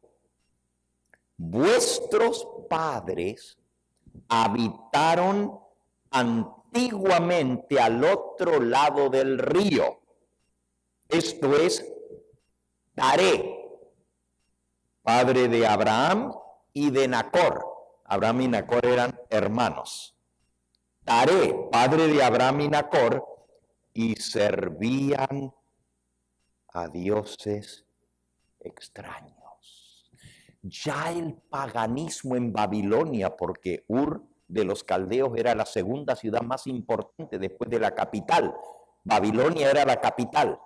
vuestros padres habitaron antiguamente al otro lado del río, esto es, Taré, padre de Abraham y de Nacor. Abraham y Nacor eran hermanos. Taré, padre de Abraham y Nacor, y servían a dioses extraños. ya el paganismo en Babilonia, porque Ur de los caldeos era la segunda ciudad más importante después de la capital. Babilonia era la capital,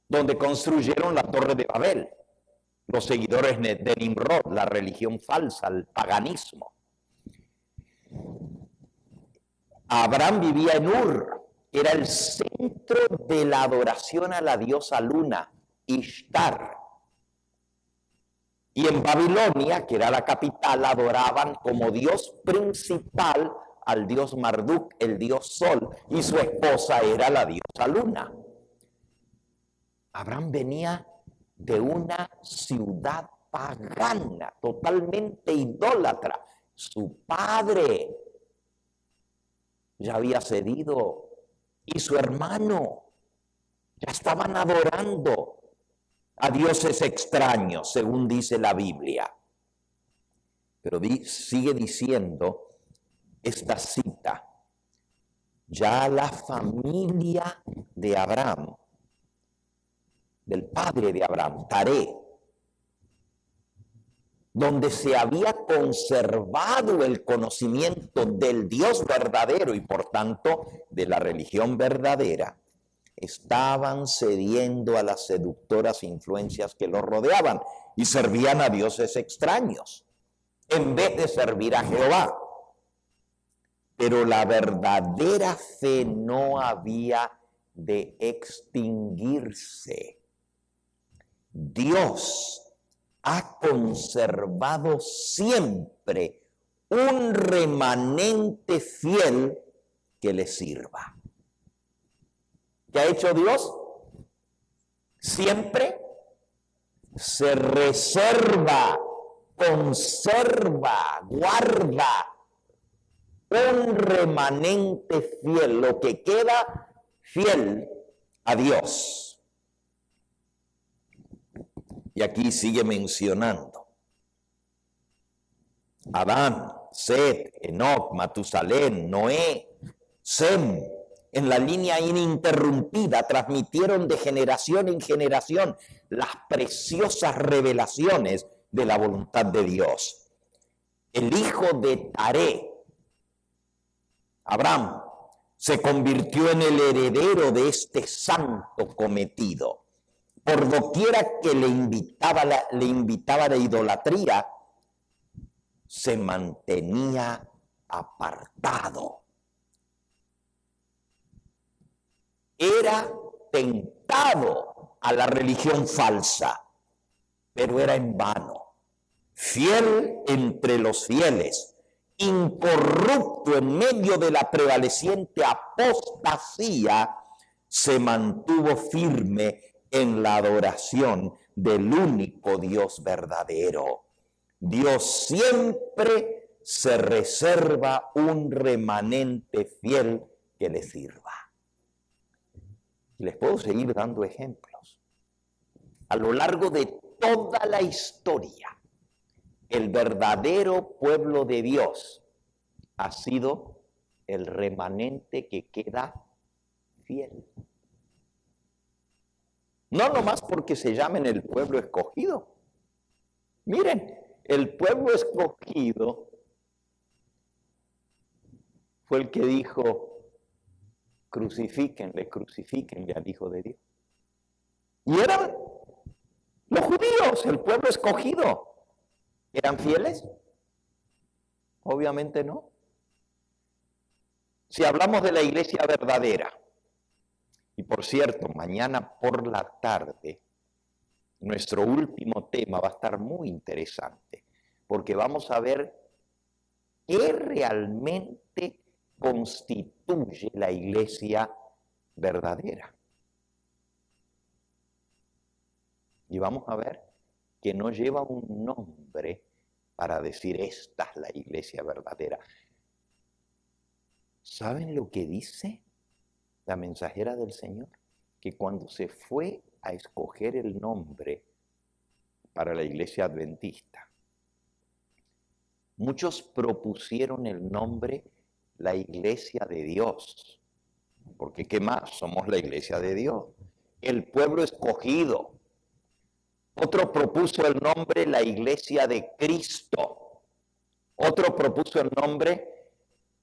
donde construyeron la Torre de Babel, los seguidores de Nimrod, la religión falsa, el paganismo. Abraham vivía en Ur, era el centro de la adoración a la diosa luna, Ishtar. Y en Babilonia, que era la capital, adoraban como dios principal al dios Marduk, el dios Sol, y su esposa era la diosa Luna. Abraham venía de una ciudad pagana, totalmente idólatra. Su padre ya había cedido y su hermano ya estaban adorando a dioses extraños, según dice la Biblia. Pero sigue diciendo esta cita: ya la familia de Abraham, del padre de Abraham, Taré, donde se había conservado el conocimiento del Dios verdadero y por tanto de la religión verdadera, estaban cediendo a las seductoras influencias que los rodeaban y servían a dioses extraños en vez de servir a Jehová. Pero la verdadera fe no había de extinguirse. Dios ha conservado siempre un remanente fiel que le sirva. ¿Qué ha hecho Dios? Siempre se reserva, conserva, guarda un remanente fiel, lo que queda fiel a Dios. Y aquí sigue mencionando Adán, Set, Enoc, Matusalén, Noé, Sem. En la línea ininterrumpida transmitieron de generación en generación las preciosas revelaciones de la voluntad de Dios. El hijo de Taré, Abraham, se convirtió en el heredero de este santo cometido. Por doquiera que le invitaba la idolatría, se mantenía apartado. Era tentado a la religión falsa, pero era en vano. Fiel entre los fieles, incorrupto en medio de la prevaleciente apostasía, se mantuvo firme en la adoración del único Dios verdadero. Dios siempre se reserva un remanente fiel que le sirva. Y les puedo seguir dando ejemplos. A lo largo de toda la historia, el verdadero pueblo de Dios ha sido el remanente que queda fiel. No nomás porque se llamen el pueblo escogido. Miren, el pueblo escogido fue el que dijo: crucifíquenle al Hijo de Dios. Y eran los judíos, el pueblo escogido. ¿Eran fieles? Obviamente no. Si hablamos de la iglesia verdadera, y por cierto, mañana por la tarde, nuestro último tema va a estar muy interesante, porque vamos a ver qué realmente constituye la iglesia verdadera. Y vamos a ver que no lleva un nombre para decir esta es la iglesia verdadera. ¿Saben lo que dice la mensajera del Señor? Que cuando se fue a escoger el nombre para la iglesia adventista, muchos propusieron el nombre la iglesia de Dios, porque ¿qué más? Somos la iglesia de Dios, el pueblo escogido. Otro propuso el nombre la Iglesia de Cristo. Otro propuso el nombre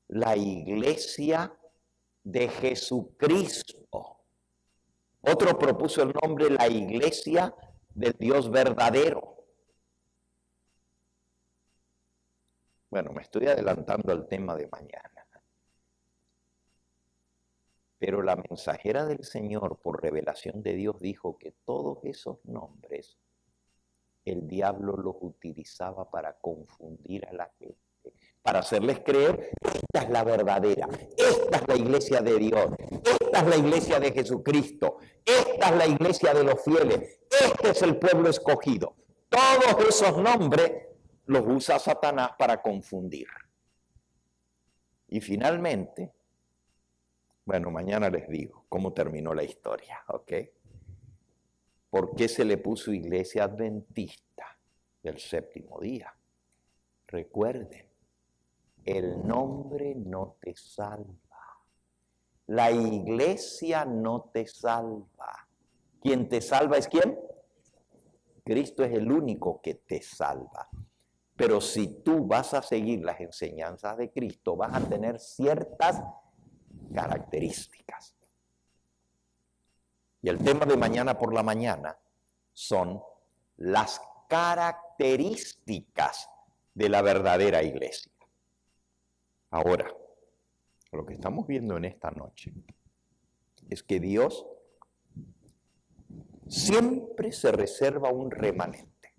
la Iglesia de Jesucristo. Otro propuso el nombre la Iglesia del Dios verdadero. Bueno, me estoy adelantando al tema de mañana. Pero la mensajera del Señor, por revelación de Dios, dijo que todos esos nombres el diablo los utilizaba para confundir a la gente, para hacerles creer, esta es la verdadera, esta es la iglesia de Dios, esta es la iglesia de Jesucristo, esta es la iglesia de los fieles, este es el pueblo escogido. Todos esos nombres los usa Satanás para confundir. Y finalmente, bueno, mañana les digo cómo terminó la historia, ¿ok? ¿Por qué se le puso Iglesia Adventista del séptimo día? Recuerden, el nombre no te salva. La iglesia no te salva. ¿Quién te salva es quién? Cristo es el único que te salva. Pero si tú vas a seguir las enseñanzas de Cristo, vas a tener ciertas características. Y el tema de mañana por la mañana son las características de la verdadera iglesia. Ahora, lo que estamos viendo en esta noche es que Dios siempre se reserva un remanente.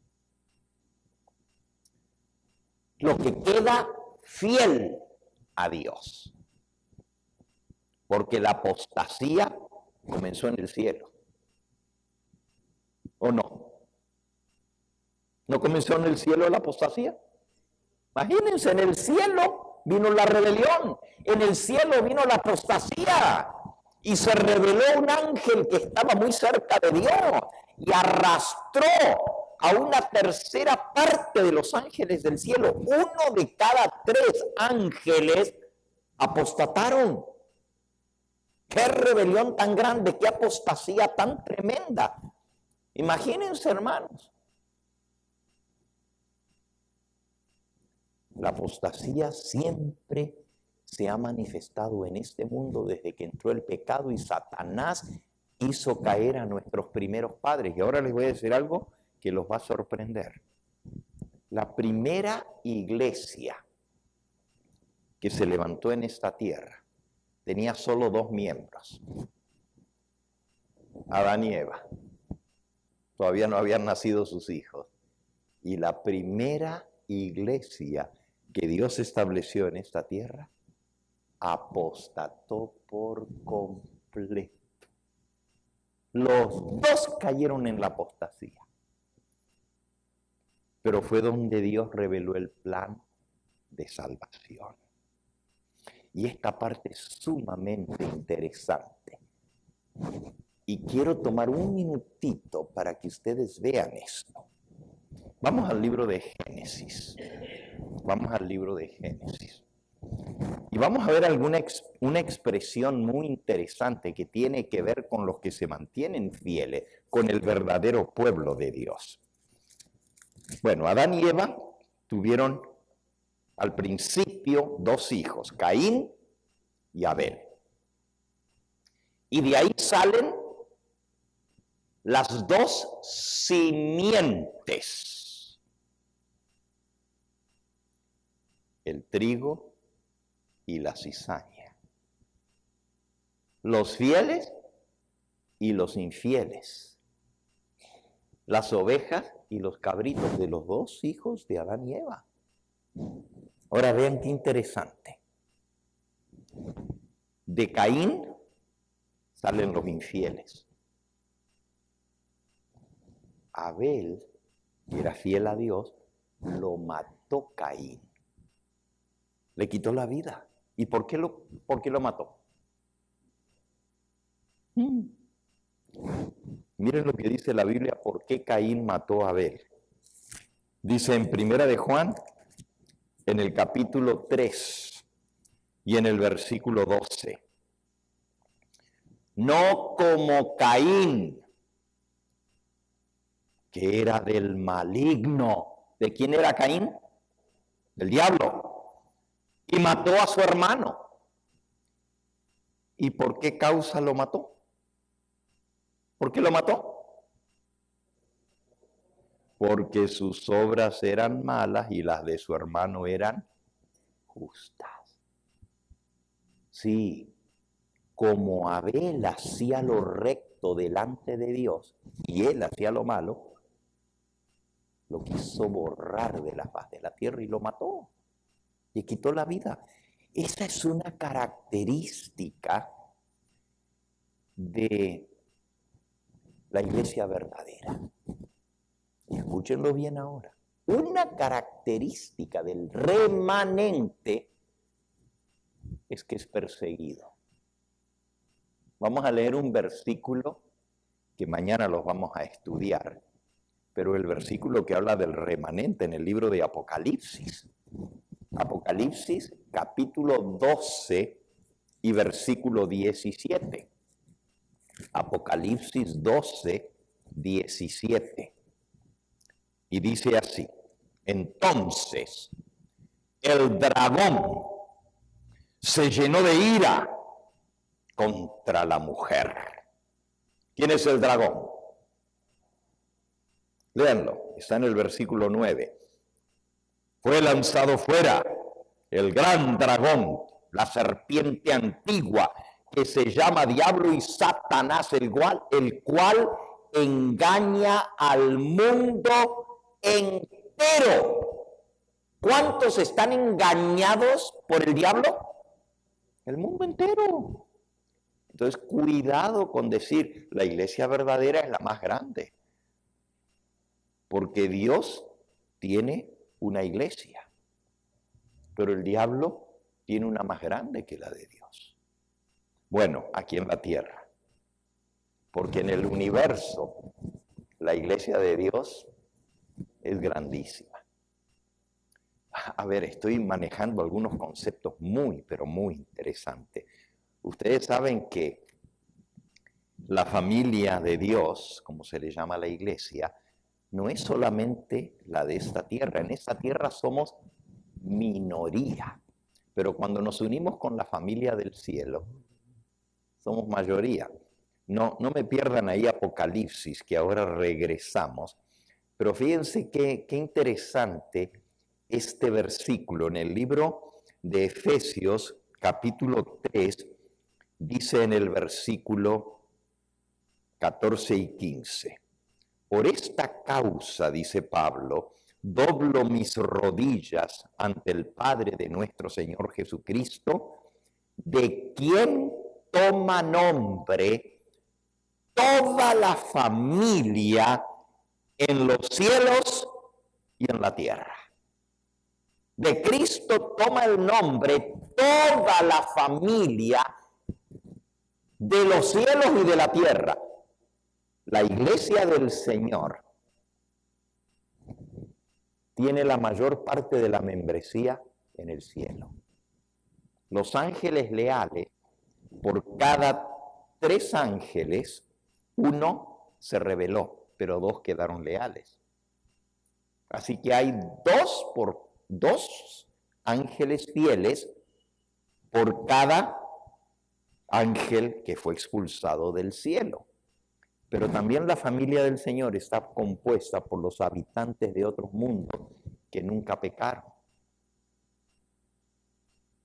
Lo que queda fiel a Dios. Porque la apostasía comenzó en el cielo. ¿O no? ¿No comenzó en el cielo la apostasía? Imagínense, en el cielo vino la rebelión, en el cielo vino la apostasía y se reveló un ángel que estaba muy cerca de Dios y arrastró a una tercera parte de los ángeles del cielo. 1 de cada 3 ángeles apostataron. ¡Qué rebelión tan grande! ¡Qué apostasía tan tremenda! Imagínense, hermanos. La apostasía siempre se ha manifestado en este mundo desde que entró el pecado y Satanás hizo caer a nuestros primeros padres. Y ahora les voy a decir algo que los va a sorprender. La primera iglesia que se levantó en esta tierra tenía solo 2 miembros, Adán y Eva. Todavía no habían nacido sus hijos. Y la primera iglesia que Dios estableció en esta tierra apostató por completo. Los 2 cayeron en la apostasía. Pero fue donde Dios reveló el plan de salvación. Y esta parte es sumamente interesante. Y quiero tomar un minutito para que ustedes vean esto. Vamos al libro de Génesis. Vamos al libro de Génesis. Y vamos a ver una expresión muy interesante que tiene que ver con los que se mantienen fieles, con el verdadero pueblo de Dios. Bueno, Adán y Eva tuvieron al principio 2 hijos, Caín y Abel. Y de ahí salen las 2 simientes. El trigo y la cizaña. Los fieles y los infieles. Las ovejas y los cabritos de los 2 hijos de Adán y Eva. Ahora vean qué interesante. De Caín salen los infieles. Abel, que era fiel a Dios, lo mató Caín. Le quitó la vida. ¿Y por qué lo mató? Miren lo que dice la Biblia, ¿por qué Caín mató a Abel? Dice en 1 de Juan, en el capítulo 3 y en el versículo 12. No como Caín, que era del maligno. ¿De quién era Caín? Del diablo. Y mató a su hermano. ¿Y por qué causa lo mató? ¿Por qué lo mató? Porque sus obras eran malas y las de su hermano eran justas. Sí, como Abel hacía lo recto delante de Dios y él hacía lo malo, lo quiso borrar de la faz de la tierra y lo mató. Le quitó la vida. Esa es una característica de la iglesia verdadera. Y escúchenlo bien ahora. Una característica del remanente es que es perseguido. Vamos a leer un versículo que mañana los vamos a estudiar, pero el versículo que habla del remanente en el libro de Apocalipsis. Apocalipsis capítulo 12 y versículo 17. Apocalipsis 12, 17. Y dice así: entonces el dragón se llenó de ira contra la mujer. ¿Quién es el dragón? Léanlo, está en el versículo 9. Fue lanzado fuera el gran dragón, la serpiente antigua, que se llama Diablo y Satanás, el cual engaña al mundo entero. ¿Cuántos están engañados por el diablo? El mundo entero. Entonces, cuidado con decir, la iglesia verdadera es la más grande. Porque Dios tiene una iglesia, pero el diablo tiene una más grande que la de Dios. Bueno, aquí en la tierra. Porque en el universo, la iglesia de Dios es grandísima. A ver, estoy manejando algunos conceptos muy, pero muy interesantes. Ustedes saben que la familia de Dios, como se le llama a la iglesia, no es solamente la de esta tierra. En esta tierra somos minoría. Pero cuando nos unimos con la familia del cielo, somos mayoría. No me pierdan ahí Apocalipsis, que ahora regresamos. Pero fíjense qué interesante este versículo. En el libro de Efesios, capítulo 3, dice en el versículo 14 y 15. Por esta causa, dice Pablo, doblo mis rodillas ante el Padre de nuestro Señor Jesucristo, de quien toma nombre toda la familia en los cielos y en la tierra. De Cristo toma el nombre toda la familia de los cielos y de la tierra. La iglesia del Señor tiene la mayor parte de la membresía en el cielo. Los ángeles leales, por cada 3 ángeles, 1 se rebeló, pero 2 quedaron leales. Así que hay 2 ángeles fieles por cada ángel que fue expulsado del cielo. Pero también la familia del Señor está compuesta por los habitantes de otros mundos que nunca pecaron.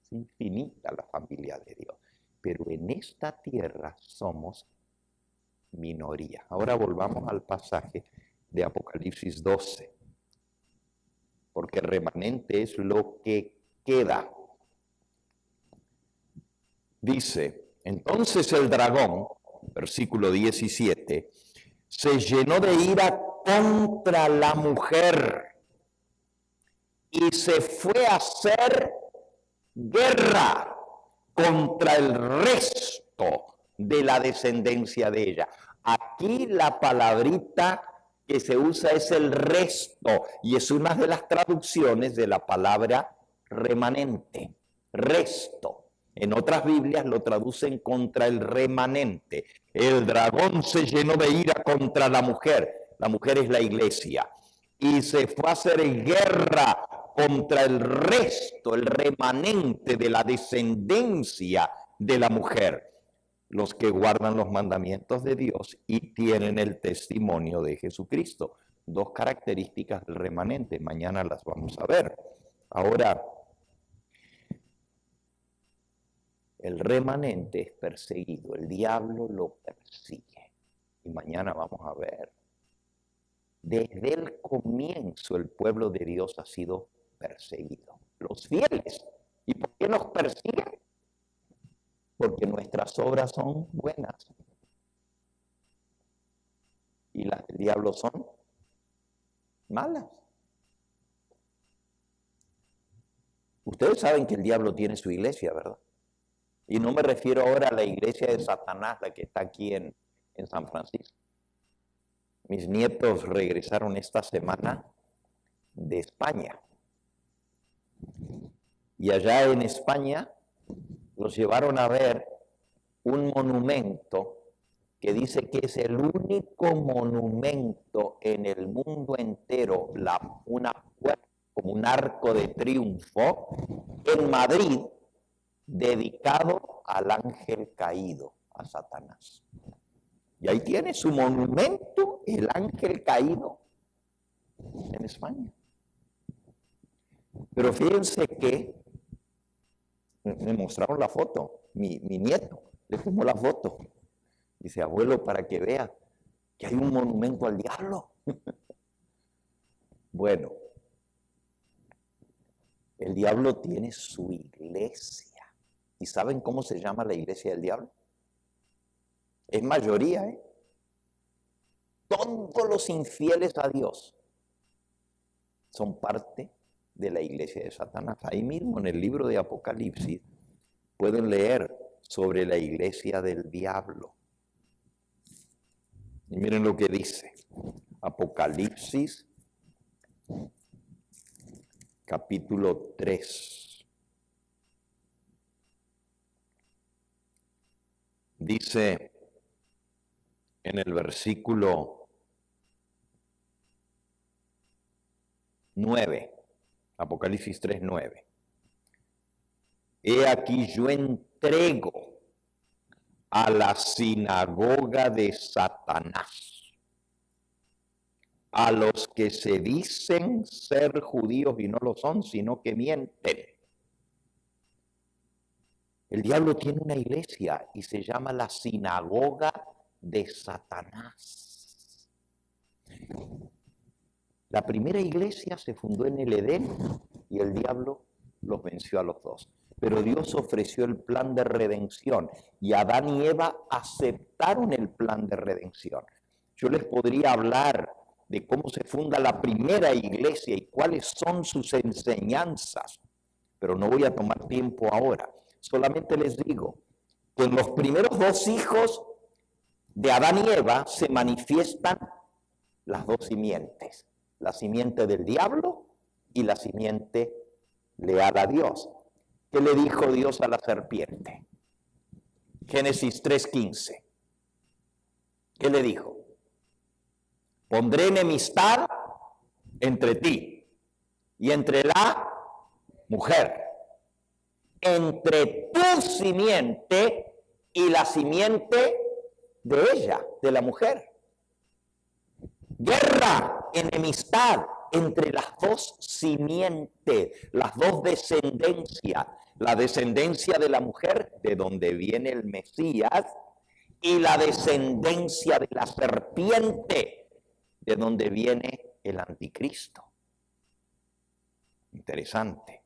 Es infinita la familia de Dios. Pero en esta tierra somos minoría. Ahora volvamos al pasaje de Apocalipsis 12. Porque remanente es lo que queda. Dice, entonces el dragón, versículo 17, se llenó de ira contra la mujer y se fue a hacer guerra contra el resto de la descendencia de ella. Aquí la palabrita que se usa es el resto y es una de las traducciones de la palabra remanente, resto. En otras Biblias lo traducen contra el remanente. El dragón se llenó de ira contra la mujer. La mujer es la iglesia. Y se fue a hacer guerra contra el resto, el remanente de la descendencia de la mujer, los que guardan los mandamientos de Dios y tienen el testimonio de Jesucristo. Dos características del remanente, mañana las vamos a ver. Ahora, el remanente es perseguido, el diablo lo persigue. Y mañana vamos a ver. Desde el comienzo el pueblo de Dios ha sido perseguido. Los fieles. ¿Y por qué nos persiguen? Porque nuestras obras son buenas. Y las del diablo son malas. Ustedes saben que el diablo tiene su iglesia, ¿verdad? Y no me refiero ahora a la iglesia de Satanás, la que está aquí en San Francisco. Mis nietos regresaron esta semana de España. Y allá en España los llevaron a ver un monumento que dice que es el único monumento en el mundo entero, una puerta como un arco de triunfo en Madrid, dedicado al ángel caído, a Satanás. Y ahí tiene su monumento, el ángel caído, en España. Pero fíjense que me mostraron la foto, mi nieto le tomó la foto. Dice, abuelo, para que vea que hay un monumento al diablo. Bueno, el diablo tiene su iglesia. ¿Y saben cómo se llama la iglesia del diablo? Es mayoría, ¿eh? Todos los infieles a Dios son parte de la iglesia de Satanás. Ahí mismo en el libro de Apocalipsis pueden leer sobre la iglesia del diablo. Y miren lo que dice. Apocalipsis, capítulo 3. Dice en el versículo 9, Apocalipsis 3:9. He aquí yo entrego a la sinagoga de Satanás, a los que se dicen ser judíos y no lo son, sino que mienten. El diablo tiene una iglesia y se llama la sinagoga de Satanás. La primera iglesia se fundó en el Edén y el diablo los venció a los dos. Pero Dios ofreció el plan de redención y Adán y Eva aceptaron el plan de redención. Yo les podría hablar de cómo se funda la primera iglesia y cuáles son sus enseñanzas, pero no voy a tomar tiempo ahora. Solamente les digo que en los primeros dos hijos de Adán y Eva se manifiestan las dos simientes, la simiente del diablo y la simiente leal a Dios. ¿Qué le dijo Dios a la serpiente? Génesis 3:15. ¿Qué le dijo? Pondré enemistad entre ti y entre la mujer, entre tu simiente y la simiente de ella, de la mujer. Guerra, enemistad entre las dos simientes, las dos descendencias, la descendencia de la mujer, de donde viene el Mesías, y la descendencia de la serpiente, de donde viene el anticristo. Interesante.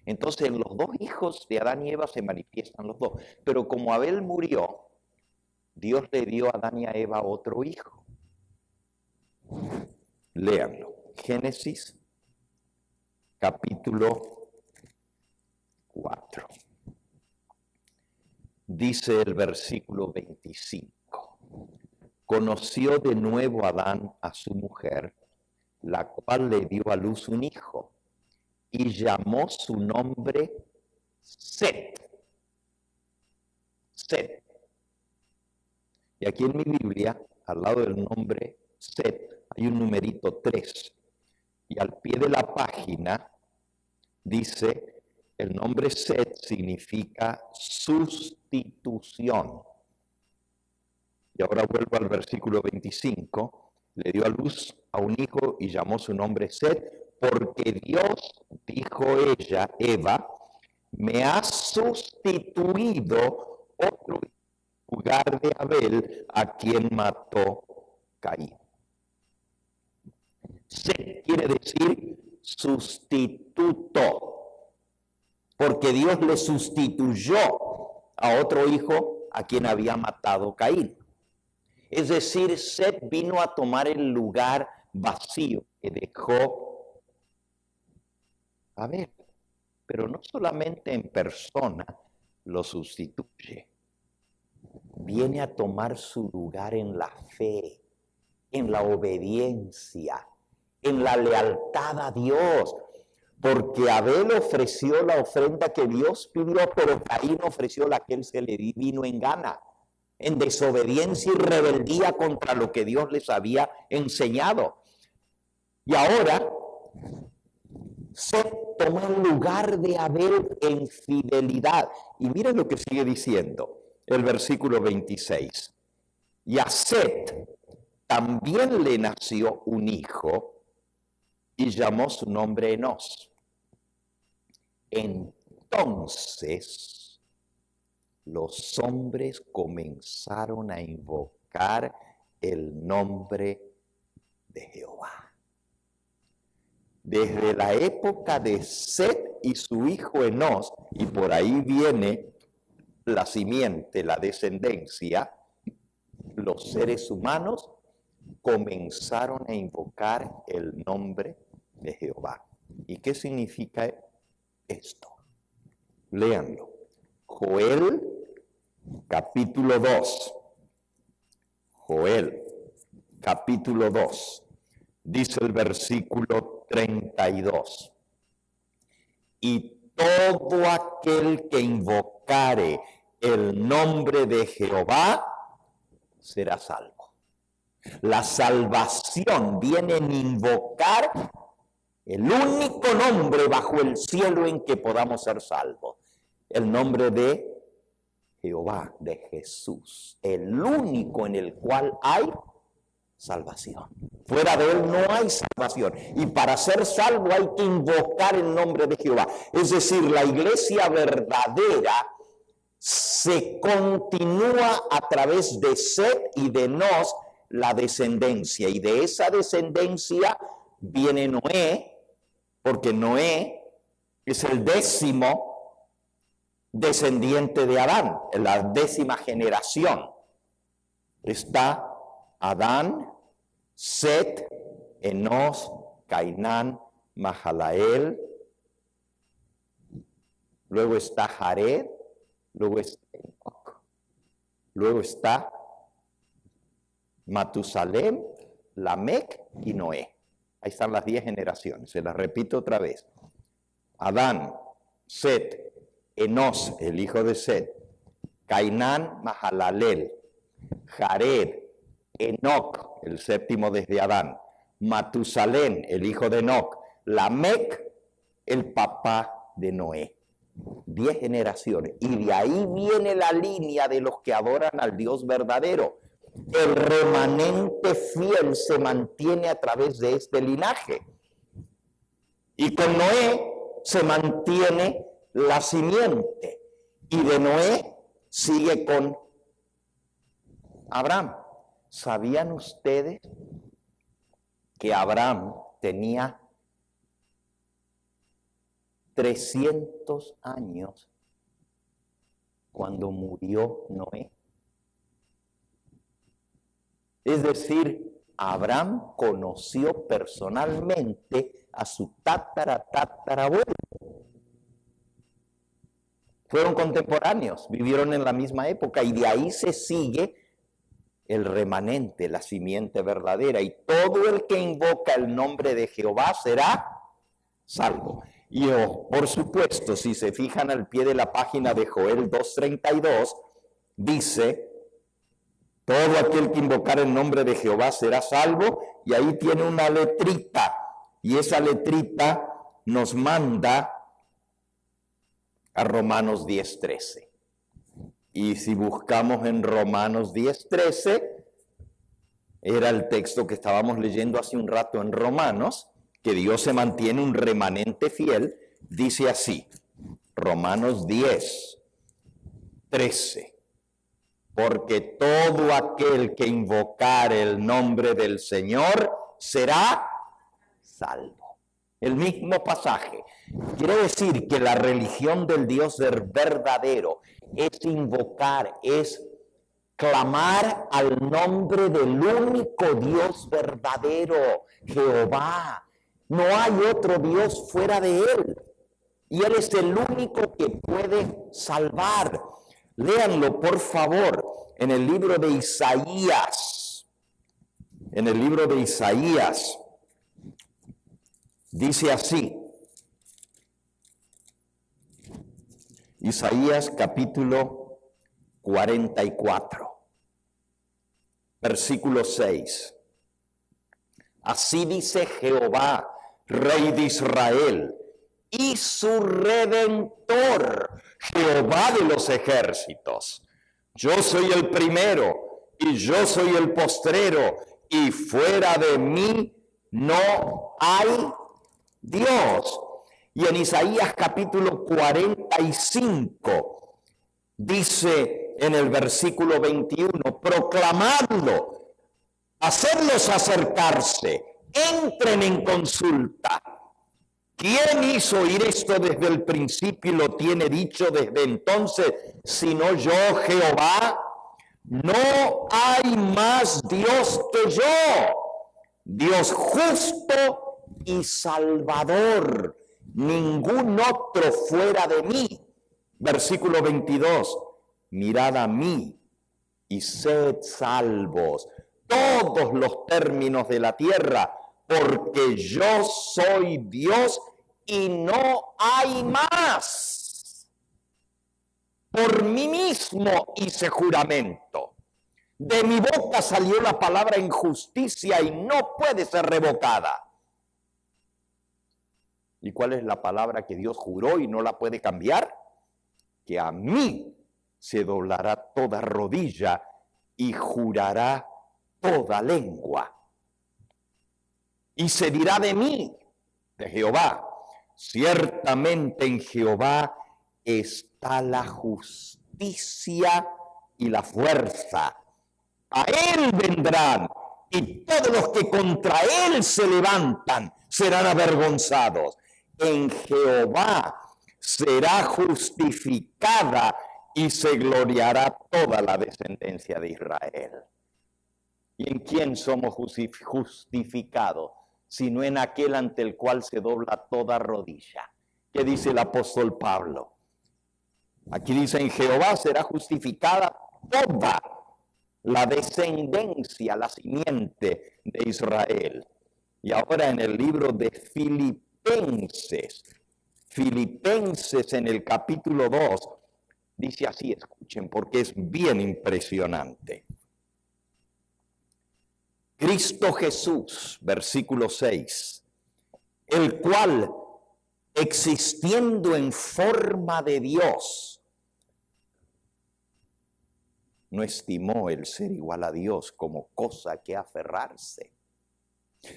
Entonces, en los dos hijos de Adán y Eva se manifiestan los dos. Pero como Abel murió, Dios le dio a Adán y a Eva otro hijo. Léanlo. Génesis, capítulo 4. Dice el versículo 25. Conoció de nuevo Adán a su mujer, la cual le dio a luz un hijo, y llamó su nombre Set. Set. Y aquí en mi Biblia, al lado del nombre Set, hay un numerito 3. Y al pie de la página dice, el nombre Set significa sustitución. Y ahora vuelvo al versículo 25. Le dio a luz a un hijo y llamó su nombre Set, porque Dios, dijo ella, Eva, me ha sustituido otro lugar de Abel, a quien mató Caín. Set quiere decir sustituto, porque Dios le sustituyó a otro hijo a quien había matado Caín. Es decir, Set vino a tomar el lugar vacío que dejó Abel. Pero no solamente en persona lo sustituye, viene a tomar su lugar en la fe, en la obediencia, en la lealtad a Dios. Porque Abel ofreció la ofrenda que Dios pidió, pero Caín ofreció la que él se le vino en gana, en desobediencia y rebeldía contra lo que Dios les había enseñado. Y ahora Set tomó el lugar de Abel en fidelidad. Y miren lo que sigue diciendo el versículo 26. Y a Set también le nació un hijo y llamó su nombre Enos. Entonces los hombres comenzaron a invocar el nombre de Jehová. Desde la época de Set y su hijo Enos, y por ahí viene la simiente, la descendencia, los seres humanos comenzaron a invocar el nombre de Jehová. ¿Y qué significa esto? Léanlo. Joel, capítulo 2. Joel, capítulo 2. Dice el versículo 32. Y todo aquel que invocare el nombre de Jehová será salvo. La salvación viene en invocar el único nombre bajo el cielo en que podamos ser salvos. El nombre de Jehová, de Jesús. El único en el cual hay salvación. Fuera de él no hay salvación. Y para ser salvo hay que invocar el nombre de Jehová. Es decir, la iglesia verdadera se continúa a través de Set y de Enos, la descendencia. Y de esa descendencia viene Noé, porque Noé es el 10º descendiente de Adán, en la 10ª generación. Está Adán, Set, Enos, Cainán, Mahalael, luego está Jared, luego está Enoc, luego está Matusalem, Lamec y Noé. Ahí están las 10 generaciones, se las repito otra vez. Adán, Set, Enos, el hijo de Set, Cainán, Mahalalel, Jared, Enoc, el 7º desde Adán, Matusalén, el hijo de Enoc, Lamec, el papá de Noé. 10 generaciones. Y de ahí viene la línea de los que adoran al Dios verdadero. El remanente fiel se mantiene a través de este linaje. Y con Noé se mantiene la simiente. Y de Noé sigue con Abraham. ¿Sabían ustedes que Abraham tenía 300 años cuando murió Noé? Es decir, Abraham conoció personalmente a su tatarabuelo. Fueron contemporáneos, vivieron en la misma época y de ahí se sigue el remanente, la simiente verdadera. Y todo el que invoca el nombre de Jehová será salvo. Y por supuesto, si se fijan al pie de la página de Joel 2:32, dice, todo aquel que invocar el nombre de Jehová será salvo. y ahí tiene una letrita, y esa letrita nos manda a Romanos 10:13. Y si buscamos en Romanos 10:13, era el texto que estábamos leyendo hace un rato en Romanos, que Dios se mantiene un remanente fiel, dice así, Romanos 10:13. Porque todo aquel que invocare el nombre del Señor será salvo. El mismo pasaje. Quiere decir que la religión del Dios verdadero es invocar, es clamar al nombre del único Dios verdadero, Jehová. No hay otro Dios fuera de Él. Y Él es el único que puede salvar. Léanlo, por favor, en el libro de Isaías. En el libro de Isaías. Dice así. Isaías capítulo 44. Versículo 6. Así dice Jehová, Rey de Israel, y su Redentor, Jehová de los ejércitos. Yo soy el primero y yo soy el postrero, y fuera de mí no hay Dios. Y en Isaías capítulo 45 dice en el versículo 21, proclamadlo, hacedlos acercarse, entren en consulta. ¿Quién hizo oír esto desde el principio y lo tiene dicho desde entonces, sino yo, Jehová? No hay más Dios que yo, Dios justo y salvador, ningún otro fuera de mí. Versículo 22, mirad a mí y sed salvos, todos los términos de la tierra, porque yo soy Dios y no hay más. Por mí mismo hice juramento. De mi boca salió la palabra en justicia y no puede ser revocada. ¿Y cuál es la palabra que Dios juró y no la puede cambiar? Que a mí se doblará toda rodilla y jurará toda lengua. Y se dirá de mí, de Jehová, ciertamente en Jehová está la justicia y la fuerza. A él vendrán, y todos los que contra él se levantan serán avergonzados. En Jehová será justificada y se gloriará toda la descendencia de Israel. ¿Y en quién somos justificados? Sino en aquel ante el cual se dobla toda rodilla. ¿Qué dice el apóstol Pablo? Aquí dice, en Jehová será justificada toda la descendencia, la simiente de Israel. Y ahora en el libro de Filipenses en el capítulo 2, dice así, escuchen, porque es bien impresionante. Cristo Jesús, versículo 6, el cual, existiendo en forma de Dios, no estimó el ser igual a Dios como cosa que aferrarse,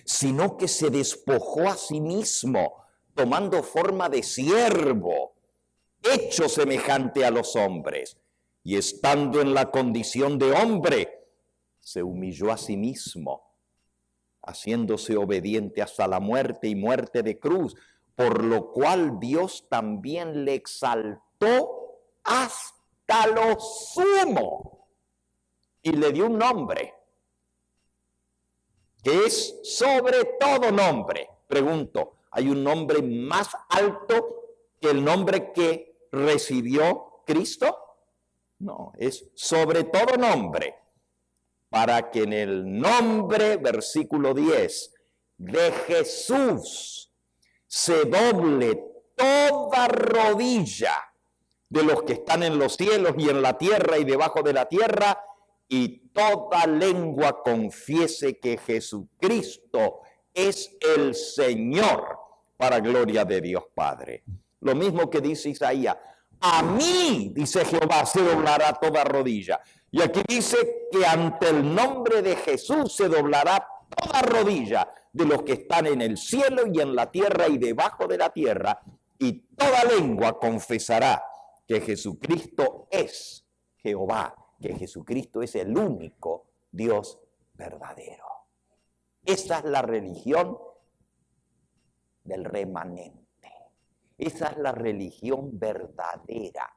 sino que se despojó a sí mismo, tomando forma de siervo, hecho semejante a los hombres, y estando en la condición de hombre, se humilló a sí mismo, haciéndose obediente hasta la muerte y muerte de cruz, por lo cual Dios también le exaltó hasta lo sumo y le dio un nombre que es sobre todo nombre. Pregunto, ¿hay un nombre más alto que el nombre que recibió Cristo? No, es sobre todo nombre. Para que en el nombre, versículo 10, de Jesús se doble toda rodilla de los que están en los cielos y en la tierra y debajo de la tierra, y toda lengua confiese que Jesucristo es el Señor, para gloria de Dios Padre. Lo mismo que dice Isaías, a mí, dice Jehová, se doblará toda rodilla. Y aquí dice que ante el nombre de Jesús se doblará toda rodilla de los que están en el cielo y en la tierra y debajo de la tierra, y toda lengua confesará que Jesucristo es Jehová, que Jesucristo es el único Dios verdadero. Esa es la religión del remanente. Esa es la religión verdadera,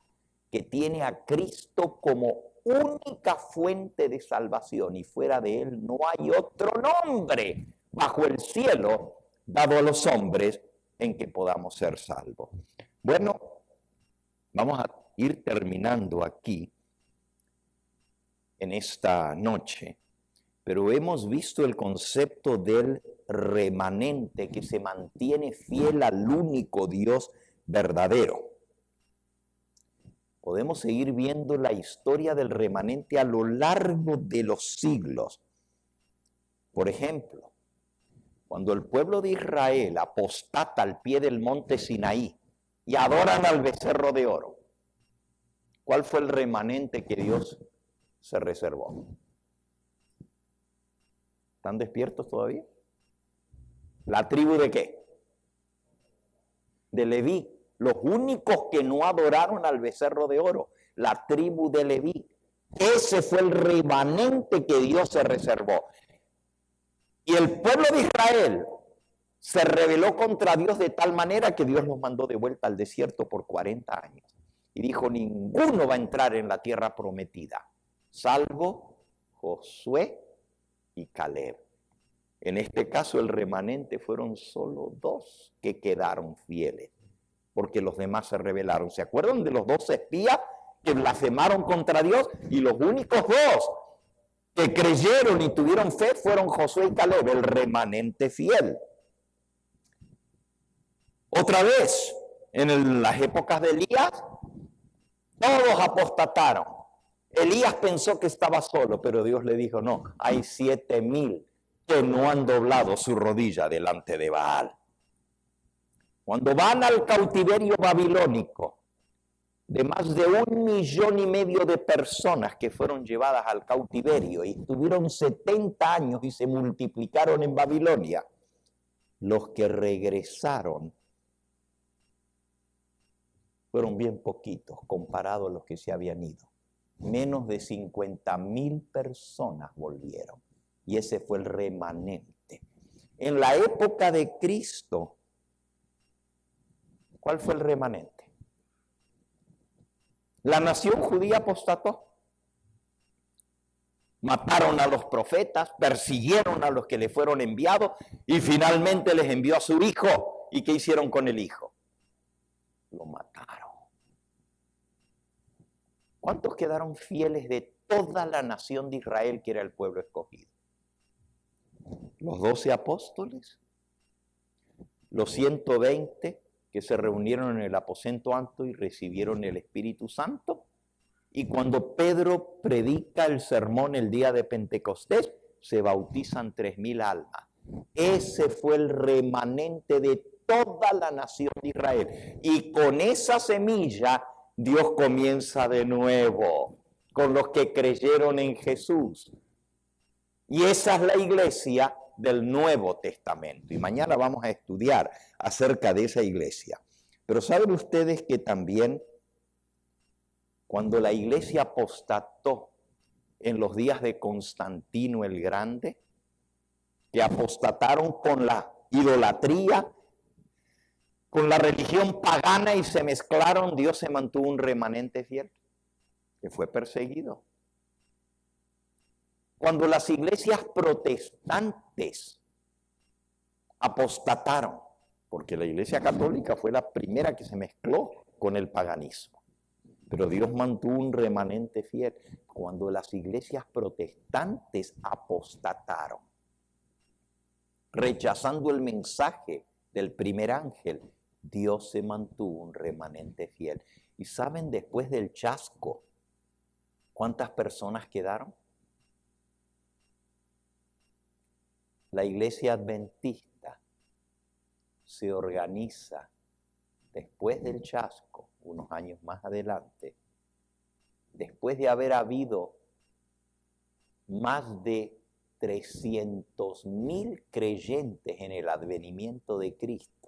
que tiene a Cristo como única fuente de salvación, y fuera de él no hay otro nombre bajo el cielo dado a los hombres en que podamos ser salvos. Bueno, vamos a ir terminando aquí en esta noche, pero hemos visto el concepto del remanente que se mantiene fiel al único Dios verdadero. Podemos seguir viendo la historia del remanente a lo largo de los siglos. Por ejemplo, cuando el pueblo de Israel apostata al pie del monte Sinaí y adoran al becerro de oro, ¿cuál fue el remanente que Dios se reservó? ¿Están despiertos todavía? ¿La tribu de qué? De Leví. Los únicos que no adoraron al becerro de oro, la tribu de Leví. Ese fue el remanente que Dios se reservó. Y el pueblo de Israel se rebeló contra Dios de tal manera que Dios los mandó de vuelta al desierto por 40 años. Y dijo, ninguno va a entrar en la tierra prometida, salvo Josué y Caleb. En este caso el remanente fueron solo 2 que quedaron fieles, porque los demás se rebelaron. ¿Se acuerdan de los 12 espías que blasfemaron contra Dios? Y los únicos 2 que creyeron y tuvieron fe fueron Josué y Caleb, el remanente fiel. Otra vez, en las épocas de Elías, todos apostataron. Elías pensó que estaba solo, pero Dios le dijo, no, hay 7,000 que no han doblado su rodilla delante de Baal. Cuando van al cautiverio babilónico, de más de 1,5 millones de personas que fueron llevadas al cautiverio y estuvieron 70 años y se multiplicaron en Babilonia, los que regresaron fueron bien poquitos comparados a los que se habían ido. Menos de 50,000 personas volvieron. Y ese fue el remanente. En la época de Cristo, ¿cuál fue el remanente? La nación judía apostató. Mataron a los profetas, persiguieron a los que le fueron enviados y finalmente les envió a su hijo. ¿Y qué hicieron con el hijo? Lo mataron. ¿Cuántos quedaron fieles de toda la nación de Israel que era el pueblo escogido? Los 12 apóstoles, los 120 que se reunieron en el aposento alto y recibieron el Espíritu Santo. Y cuando Pedro predica el sermón el día de Pentecostés, se bautizan 3,000 almas. Ese fue el remanente de toda la nación de Israel. Y con esa semilla, Dios comienza de nuevo con los que creyeron en Jesús. Y esa es la iglesia del Nuevo Testamento. Y mañana vamos a estudiar acerca de esa iglesia. Pero ¿saben ustedes que también cuando la iglesia apostató en los días de Constantino el Grande, que apostataron con la idolatría, con la religión pagana y se mezclaron, Dios se mantuvo un remanente fiel, que fue perseguido? Cuando las iglesias protestantes apostataron, porque la iglesia católica fue la primera que se mezcló con el paganismo, pero Dios mantuvo un remanente fiel. Cuando las iglesias protestantes apostataron, rechazando el mensaje del primer ángel, Dios se mantuvo un remanente fiel. ¿Y saben después del chasco cuántas personas quedaron? La iglesia adventista se organiza después del chasco, unos años más adelante, después de haber habido más de 300.000 creyentes en el advenimiento de Cristo,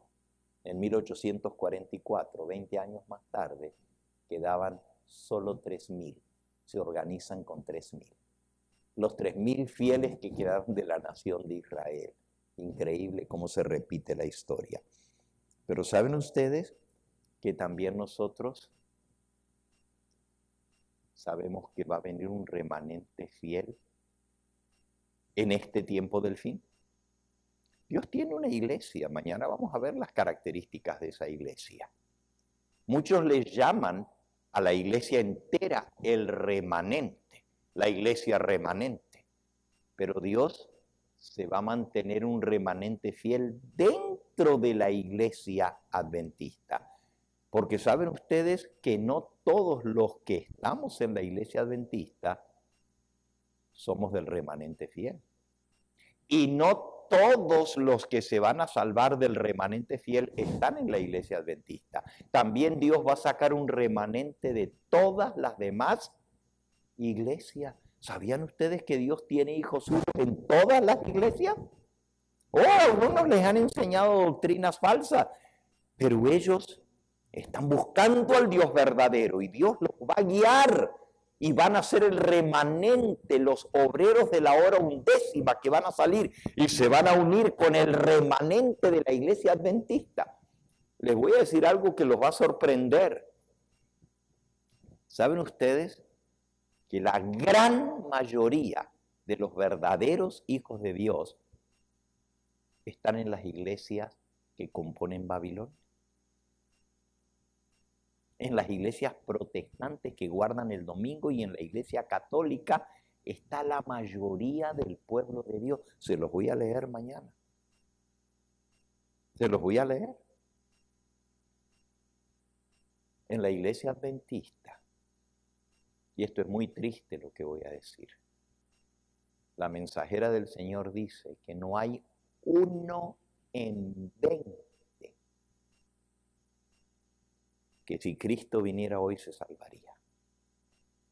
en 1844, 20 años más tarde, quedaban solo 3.000. Se organizan con 3.000. Los 3.000 fieles que quedaron de la nación de Israel. Increíble cómo se repite la historia. Pero ¿saben ustedes que también nosotros sabemos que va a venir un remanente fiel en este tiempo del fin? Dios tiene una iglesia. Mañana vamos a ver las características de esa iglesia. Muchos les llaman a la iglesia entera el remanente, la iglesia remanente. Pero Dios se va a mantener un remanente fiel dentro de la iglesia adventista. Porque saben ustedes que no todos los que estamos en la iglesia adventista somos del remanente fiel. Y no todos los que se van a salvar del remanente fiel están en la iglesia adventista. También Dios va a sacar un remanente de todas las demás iglesias. ¿Sabían ustedes que Dios tiene hijos suyos en todas las iglesias? Algunos les han enseñado doctrinas falsas, pero ellos están buscando al Dios verdadero y Dios los va a guiar y van a ser el remanente, los obreros de la hora undécima que van a salir y se van a unir con el remanente de la iglesia adventista. Les voy a decir algo que los va a sorprender. ¿Saben ustedes que la gran mayoría de los verdaderos hijos de Dios están en las iglesias que componen Babilonia? En las iglesias protestantes que guardan el domingo y en la iglesia católica está la mayoría del pueblo de Dios. Se los voy a leer mañana. Se los voy a leer. En la iglesia adventista, y esto es muy triste lo que voy a decir, la mensajera del Señor dice que no hay 1 en 20 que si Cristo viniera hoy se salvaría.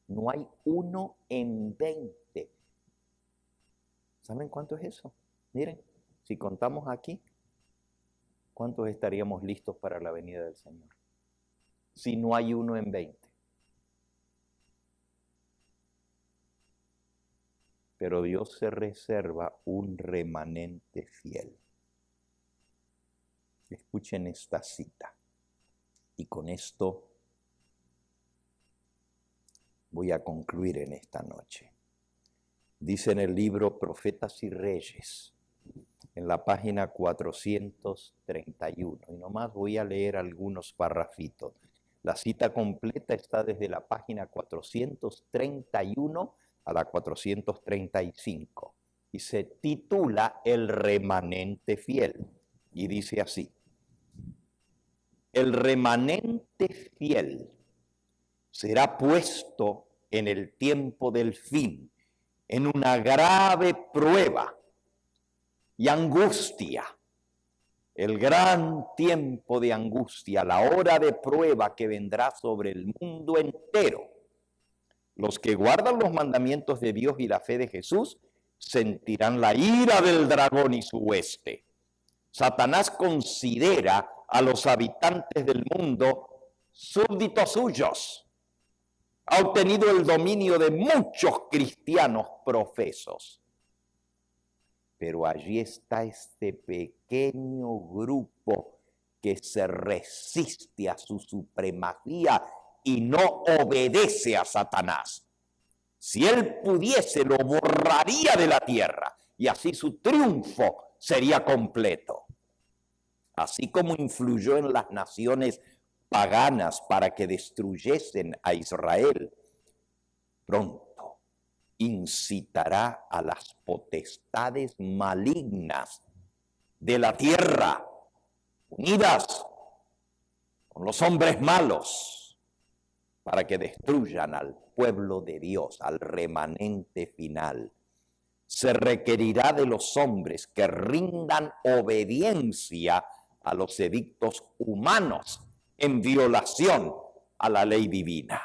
No hay 1 en 20. ¿Saben cuánto es eso? Miren, si contamos aquí, ¿cuántos estaríamos listos para la venida del Señor? Si no hay 1 en 20. Pero Dios se reserva un remanente fiel. Escuchen esta cita. Y con esto voy a concluir en esta noche. Dice en el libro Profetas y Reyes, en la página 431, y nomás voy a leer algunos parrafitos. La cita completa está desde la página 431 a la 435 y se titula El remanente fiel y dice así: el remanente fiel será puesto en el tiempo del fin en una grave prueba y angustia. El gran tiempo de angustia, la hora de prueba que vendrá sobre el mundo entero. Los que guardan los mandamientos de Dios y la fe de Jesús sentirán la ira del dragón y su hueste. Satanás considera a los habitantes del mundo súbditos suyos. Ha obtenido el dominio de muchos cristianos profesos. Pero allí está este pequeño grupo que se resiste a su supremacía y no obedece a Satanás. Si él pudiese, lo borraría de la tierra y así su triunfo sería completo. Así como influyó en las naciones paganas para que destruyesen a Israel, pronto incitará a las potestades malignas de la tierra, unidas con los hombres malos, para que destruyan al pueblo de Dios, al remanente final. se requerirá de los hombres que rindan obediencia a los edictos humanos en violación a la ley divina.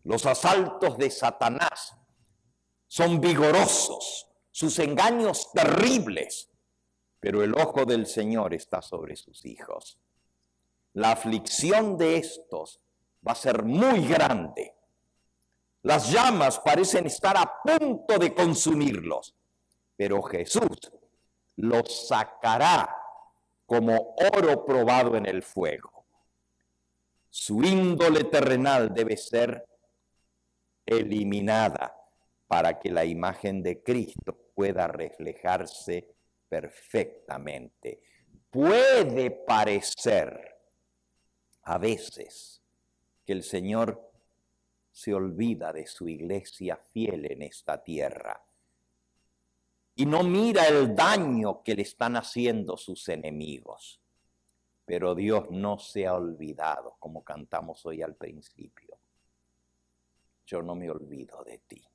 Los asaltos de Satanás son vigorosos, sus engaños terribles, pero el ojo del Señor está sobre sus hijos. La aflicción de estos va a ser muy grande. Las llamas parecen estar a punto de consumirlos, pero Jesús los sacará como oro probado en el fuego. Su índole terrenal debe ser eliminada para que la imagen de Cristo pueda reflejarse perfectamente. Puede parecer a veces que el Señor se olvida de su iglesia fiel en esta tierra y no mira el daño que le están haciendo sus enemigos. Pero Dios no se ha olvidado, como cantamos hoy al principio. Yo no me olvido de ti.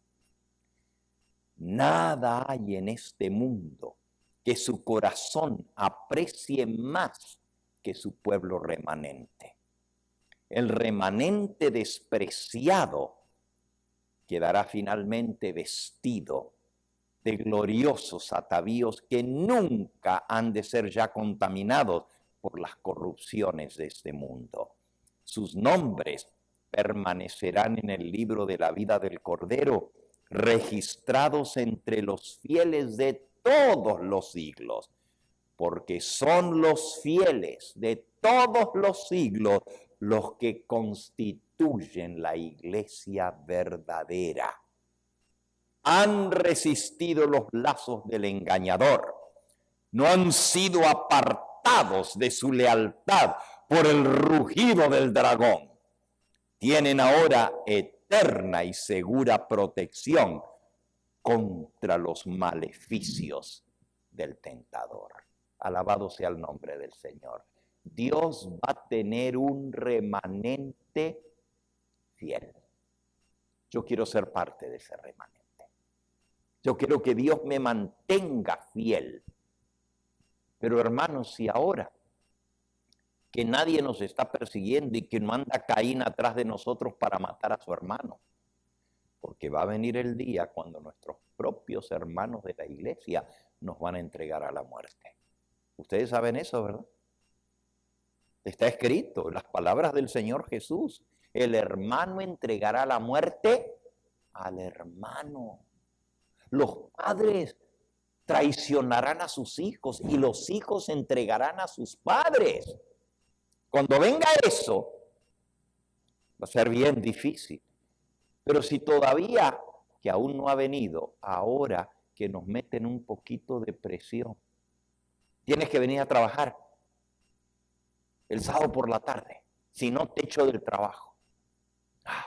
Nada hay en este mundo que su corazón aprecie más que su pueblo remanente. El remanente despreciado quedará finalmente vestido de gloriosos atavíos que nunca han de ser ya contaminados por las corrupciones de este mundo. Sus nombres permanecerán en el libro de la vida del Cordero, registrados entre los fieles de todos los siglos, porque son los fieles de todos los siglos los que constituyen la iglesia verdadera. Han resistido los lazos del engañador, no han sido apartados de su lealtad por el rugido del dragón. Tienen ahora eterna y segura protección contra los maleficios del tentador. Alabado sea el nombre del Señor. Dios va a tener un remanente fiel. Yo quiero ser parte de ese remanente. Yo quiero que Dios me mantenga fiel. Pero hermanos, si ahora que nadie nos está persiguiendo y que no anda Caín atrás de nosotros para matar a su hermano, porque va a venir el día cuando nuestros propios hermanos de la iglesia nos van a entregar a la muerte. Ustedes saben eso, ¿verdad? Está escrito en las palabras del Señor Jesús. El hermano entregará la muerte al hermano. Los padres traicionarán a sus hijos y los hijos entregarán a sus padres. Cuando venga eso, va a ser bien difícil. Pero si todavía, que aún no ha venido, ahora que nos meten un poquito de presión, tienes que venir a trabajar el sábado por la tarde, si no te echo del trabajo.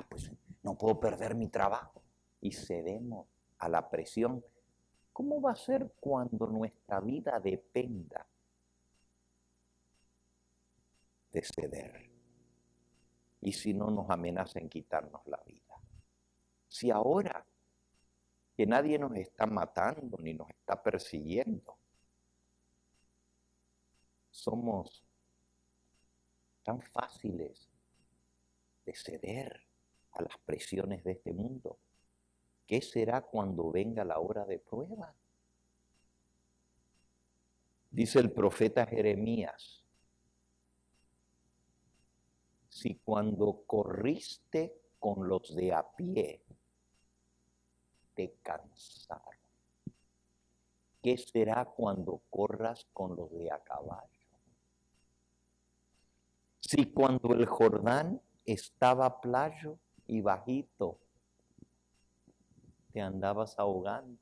Pues no puedo perder mi trabajo. Y cedemos a la presión. ¿Cómo va a ser cuando nuestra vida dependa de ceder? Y si no nos amenazan quitarnos la vida. Si ahora que nadie nos está matando ni nos está persiguiendo, somos tan fáciles de ceder a las presiones de este mundo, ¿qué será cuando venga la hora de prueba? Dice el profeta Jeremías, si cuando corriste con los de a pie te cansaron, ¿qué será cuando corras con los de a caballo? Si cuando el Jordán estaba playo y bajito te andabas ahogando,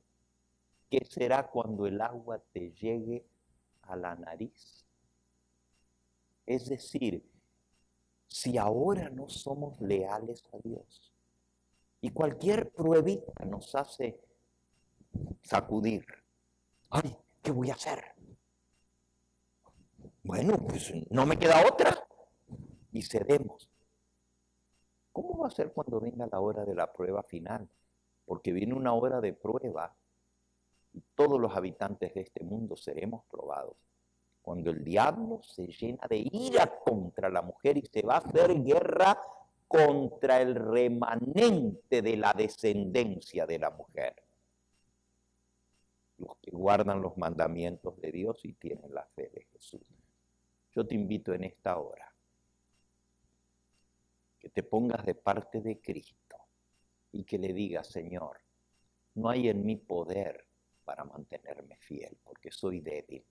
¿qué será cuando el agua te llegue a la nariz? Es decir, si ahora no somos leales a Dios y cualquier pruebita nos hace sacudir, ¡ay! ¿Qué voy a hacer? Bueno, pues no me queda otra. Y cedemos. ¿Cómo va a ser cuando venga la hora de la prueba final? Porque viene una hora de prueba y todos los habitantes de este mundo seremos probados. Cuando el diablo se llena de ira contra la mujer y se va a hacer guerra contra el remanente de la descendencia de la mujer. Los que guardan los mandamientos de Dios y tienen la fe de Jesús. Yo te invito en esta hora que te pongas de parte de Cristo y que le digas, Señor, no hay en mí poder para mantenerme fiel, porque soy débil.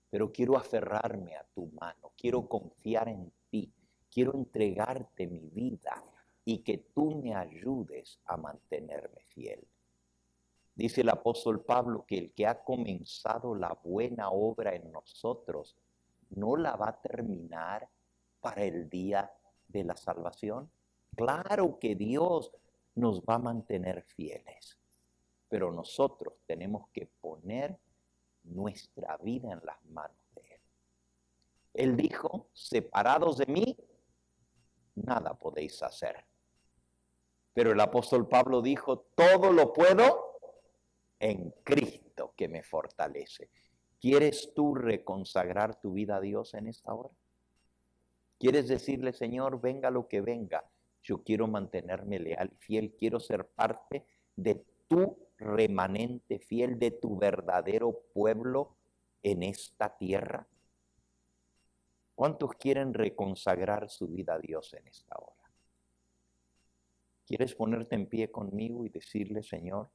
Pero quiero aferrarme a tu mano, quiero confiar en ti, quiero entregarte mi vida y que tú me ayudes a mantenerme fiel. Dice el apóstol Pablo que el que ha comenzado la buena obra en nosotros no la va a terminar para el día de la salvación. Claro que Dios nos va a mantener fieles, pero nosotros tenemos que poner nuestra vida en las manos de Él. Él dijo, separados de mí, nada podéis hacer. Pero el apóstol Pablo dijo, todo lo puedo en Cristo que me fortalece. ¿Quieres tú reconsagrar tu vida a Dios en esta hora? ¿Quieres decirle, Señor, venga lo que venga? Yo quiero mantenerme leal y fiel, quiero ser parte de tu remanente fiel, de tu verdadero pueblo en esta tierra. ¿Cuántos quieren reconsagrar su vida a Dios en esta hora? ¿Quieres ponerte en pie conmigo y decirle, Señor,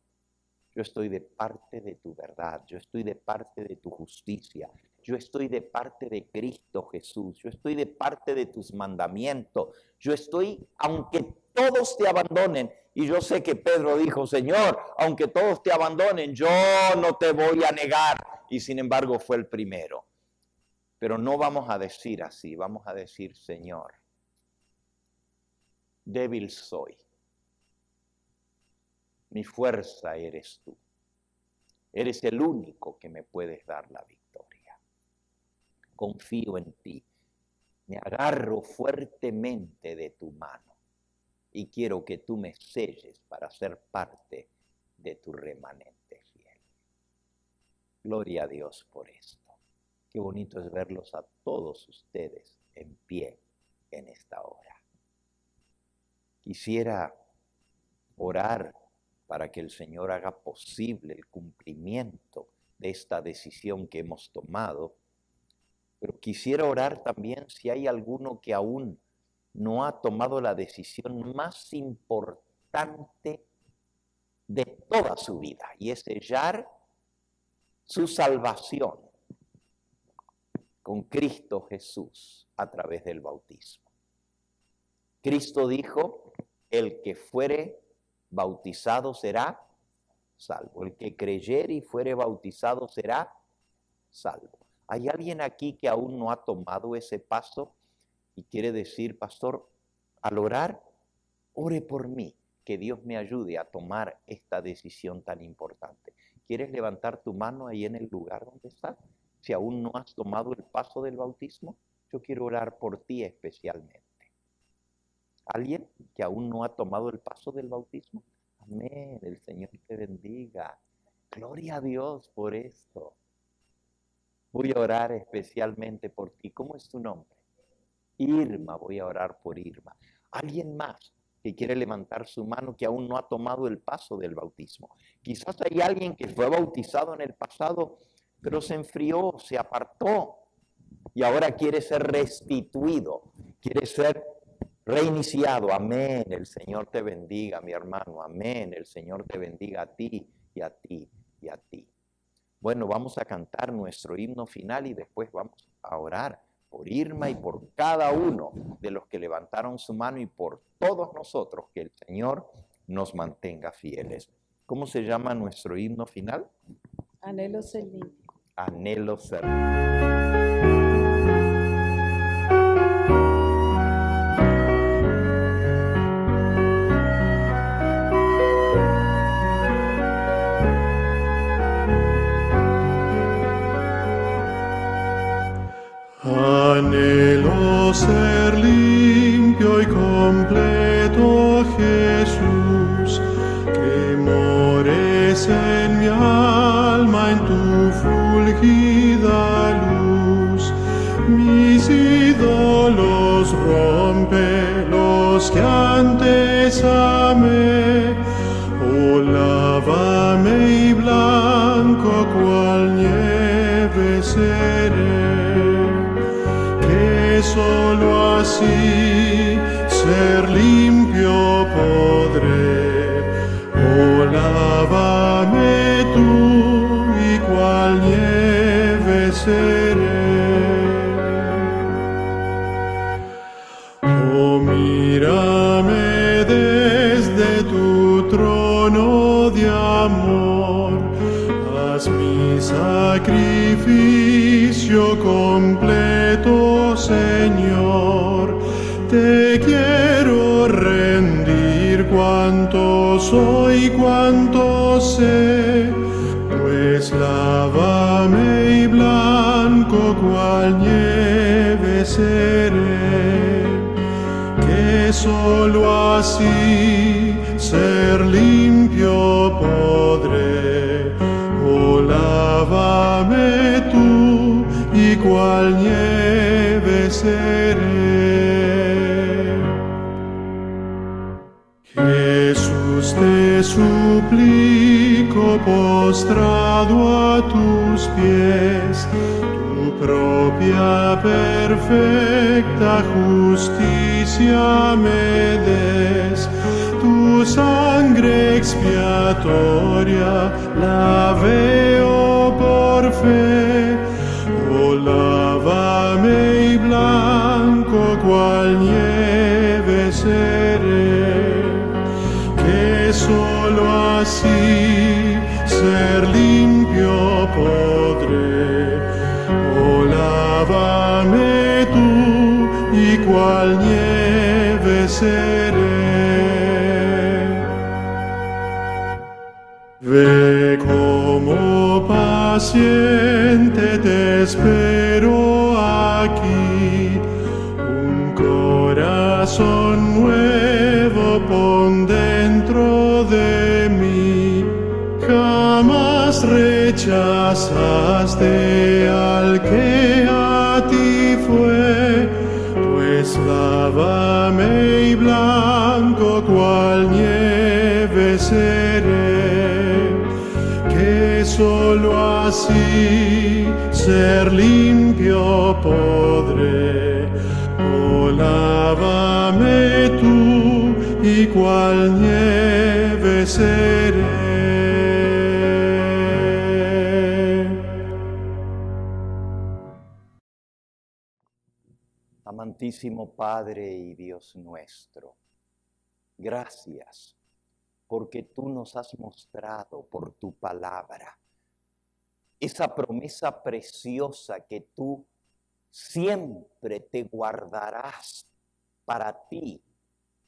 yo estoy de parte de tu verdad, yo estoy de parte de tu justicia, yo estoy de parte de Cristo Jesús, yo estoy de parte de tus mandamientos, yo estoy, aunque todos te abandonen, y yo sé que Pedro dijo, Señor, aunque todos te abandonen, yo no te voy a negar, y sin embargo fue el primero. Pero no vamos a decir así, vamos a decir, Señor, débil soy, mi fuerza eres tú, eres el único que me puedes dar la victoria. Confío en ti, me agarro fuertemente de tu mano y quiero que tú me selles para ser parte de tu remanente fiel. Gloria a Dios por esto. Qué bonito es verlos a todos ustedes en pie en esta hora. Quisiera orar para que el Señor haga posible el cumplimiento de esta decisión que hemos tomado. Pero quisiera orar también si hay alguno que aún no ha tomado la decisión más importante de toda su vida, y es sellar su salvación con Cristo Jesús a través del bautismo. Cristo dijo, el que fuere bautizado será salvo. El que creyere y fuere bautizado será salvo. ¿Hay alguien aquí que aún no ha tomado ese paso y quiere decir, pastor, al orar, ore por mí, que Dios me ayude a tomar esta decisión tan importante? ¿Quieres levantar tu mano ahí en el lugar donde estás? Si aún no has tomado el paso del bautismo, yo quiero orar por ti especialmente. ¿Alguien que aún no ha tomado el paso del bautismo? Amén, el Señor te bendiga. Gloria a Dios por esto. Voy a orar especialmente por ti. ¿Cómo es tu nombre? Irma, voy a orar por Irma. ¿Alguien más que quiere levantar su mano que aún no ha tomado el paso del bautismo? Quizás hay alguien que fue bautizado en el pasado, pero se enfrió, se apartó y ahora quiere ser restituido, quiere ser reiniciado. Amén, el Señor te bendiga, mi hermano. Amén, el Señor te bendiga a ti y a ti y a ti. Bueno, vamos a cantar nuestro himno final y después vamos a orar por Irma y por cada uno de los que levantaron su mano y por todos nosotros, que el Señor nos mantenga fieles. ¿Cómo se llama nuestro himno final? Anhelo ser limpio. Anhelo ser Anhelo ser limpio y completo, Jesús, que mores en mi alma. solo así ser limpio podré. Oh, lávame tú y cual nieve seré. Oh, mírame desde tu trono de amor, haz mi sacrificio completo, Señor. Te quiero rendir cuanto soy, cuanto sé, pues lávame y blanco cual nieve seré. Que solo así ser limpio podré. Oh, lávame tú y cual nieve seré. Jesús, te suplico postrado a tus pies, tu propia perfecta justicia me des, tu sangre expiatoria la veo por fe. Oh, lávame y blanco cual nieve seré. Que solo así ser limpio podré. Oh, lávame tú y cual nieve seré. Ve como paciente te espero aquí, un corazón nuevo pon dentro de mí. Jamás rechazaste al que a ti fue, pues lávame y blanco cual nieve seré. Que solo así ser limpio podré. Oh, lávame tú y cual nieve seré. Amantísimo Padre y Dios nuestro, gracias porque tú nos has mostrado por tu palabra esa promesa preciosa que tú siempre te guardarás para ti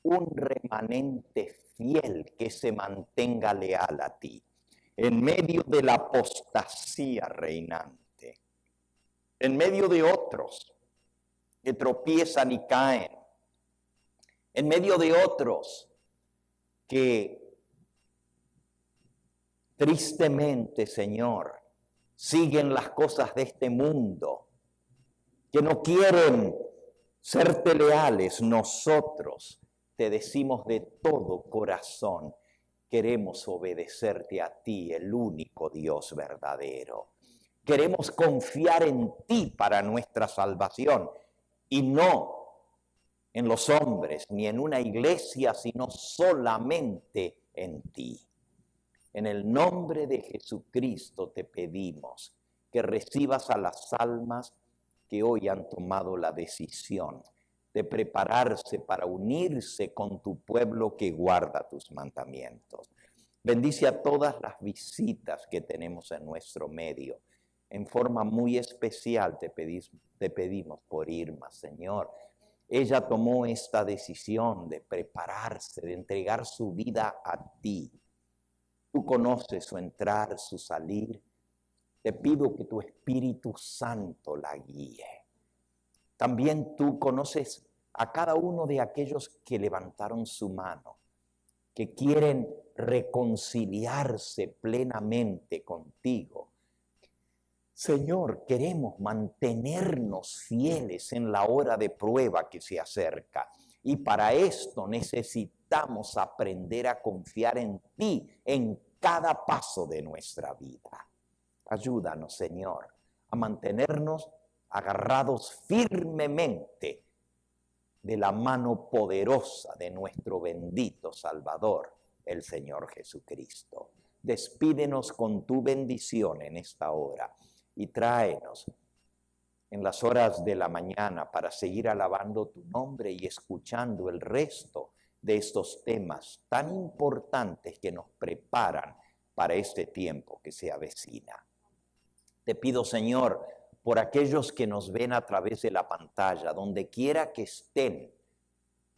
un remanente fiel que se mantenga leal a ti en medio de la apostasía reinante, en medio de otros que tropiezan y caen, en medio de otros que tristemente, Señor, siguen las cosas de este mundo, que no quieren serte leales. Nosotros te decimos de todo corazón, queremos obedecerte a ti, el único Dios verdadero. Queremos confiar en ti para nuestra salvación y no en los hombres ni en una iglesia, sino solamente en ti. En el nombre de Jesucristo te pedimos que recibas a las almas que hoy han tomado la decisión de prepararse para unirse con tu pueblo que guarda tus mandamientos. Bendice a todas las visitas que tenemos en nuestro medio. En forma muy especial te pedimos por Irma, Señor. Ella tomó esta decisión de prepararse, de entregar su vida a ti. Tú conoces su entrar, su salir. Te pido que tu Espíritu Santo la guíe. También tú conoces a cada uno de aquellos que levantaron su mano, que quieren reconciliarse plenamente contigo. Señor, queremos mantenernos fieles en la hora de prueba que se acerca. Y para esto necesitamos aprender a confiar en ti en cada paso de nuestra vida. Ayúdanos, Señor, a mantenernos agarrados firmemente de la mano poderosa de nuestro bendito Salvador, el Señor Jesucristo. Despídenos con tu bendición en esta hora y tráenos en las horas de la mañana para seguir alabando tu nombre y escuchando el resto de estos temas tan importantes que nos preparan para este tiempo que se avecina. Te pido, Señor, por aquellos que nos ven a través de la pantalla, donde quiera que estén,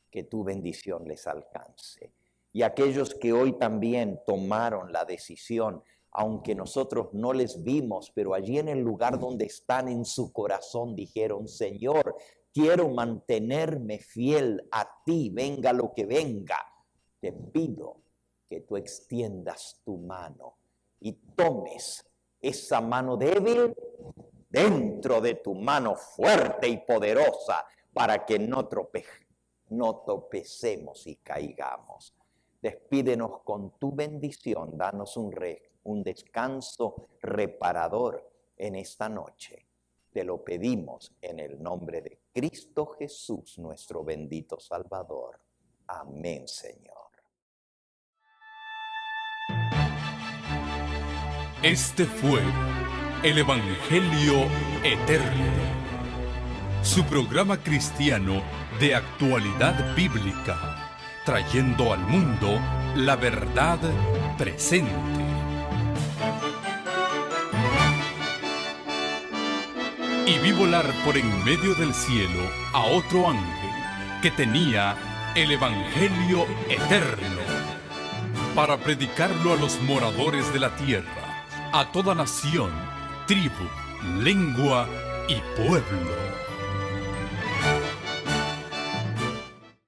que tu bendición les alcance. Y aquellos que hoy también tomaron la decisión, aunque nosotros no les vimos, pero allí en el lugar donde están en su corazón dijeron, Señor, quiero mantenerme fiel a ti, venga lo que venga. Te pido que tú extiendas tu mano y tomes esa mano débil dentro de tu mano fuerte y poderosa para que no tropecemos y caigamos. Despídenos con tu bendición, danos un descanso reparador en esta noche. Te lo pedimos en el nombre de Cristo Jesús, nuestro bendito Salvador. Amén, Señor. Este fue el Evangelio Eterno, su programa cristiano de actualidad bíblica, trayendo al mundo la verdad presente. Y vi volar por en medio del cielo a otro ángel que tenía el Evangelio Eterno, para predicarlo a los moradores de la tierra, a toda nación, tribu, lengua y pueblo.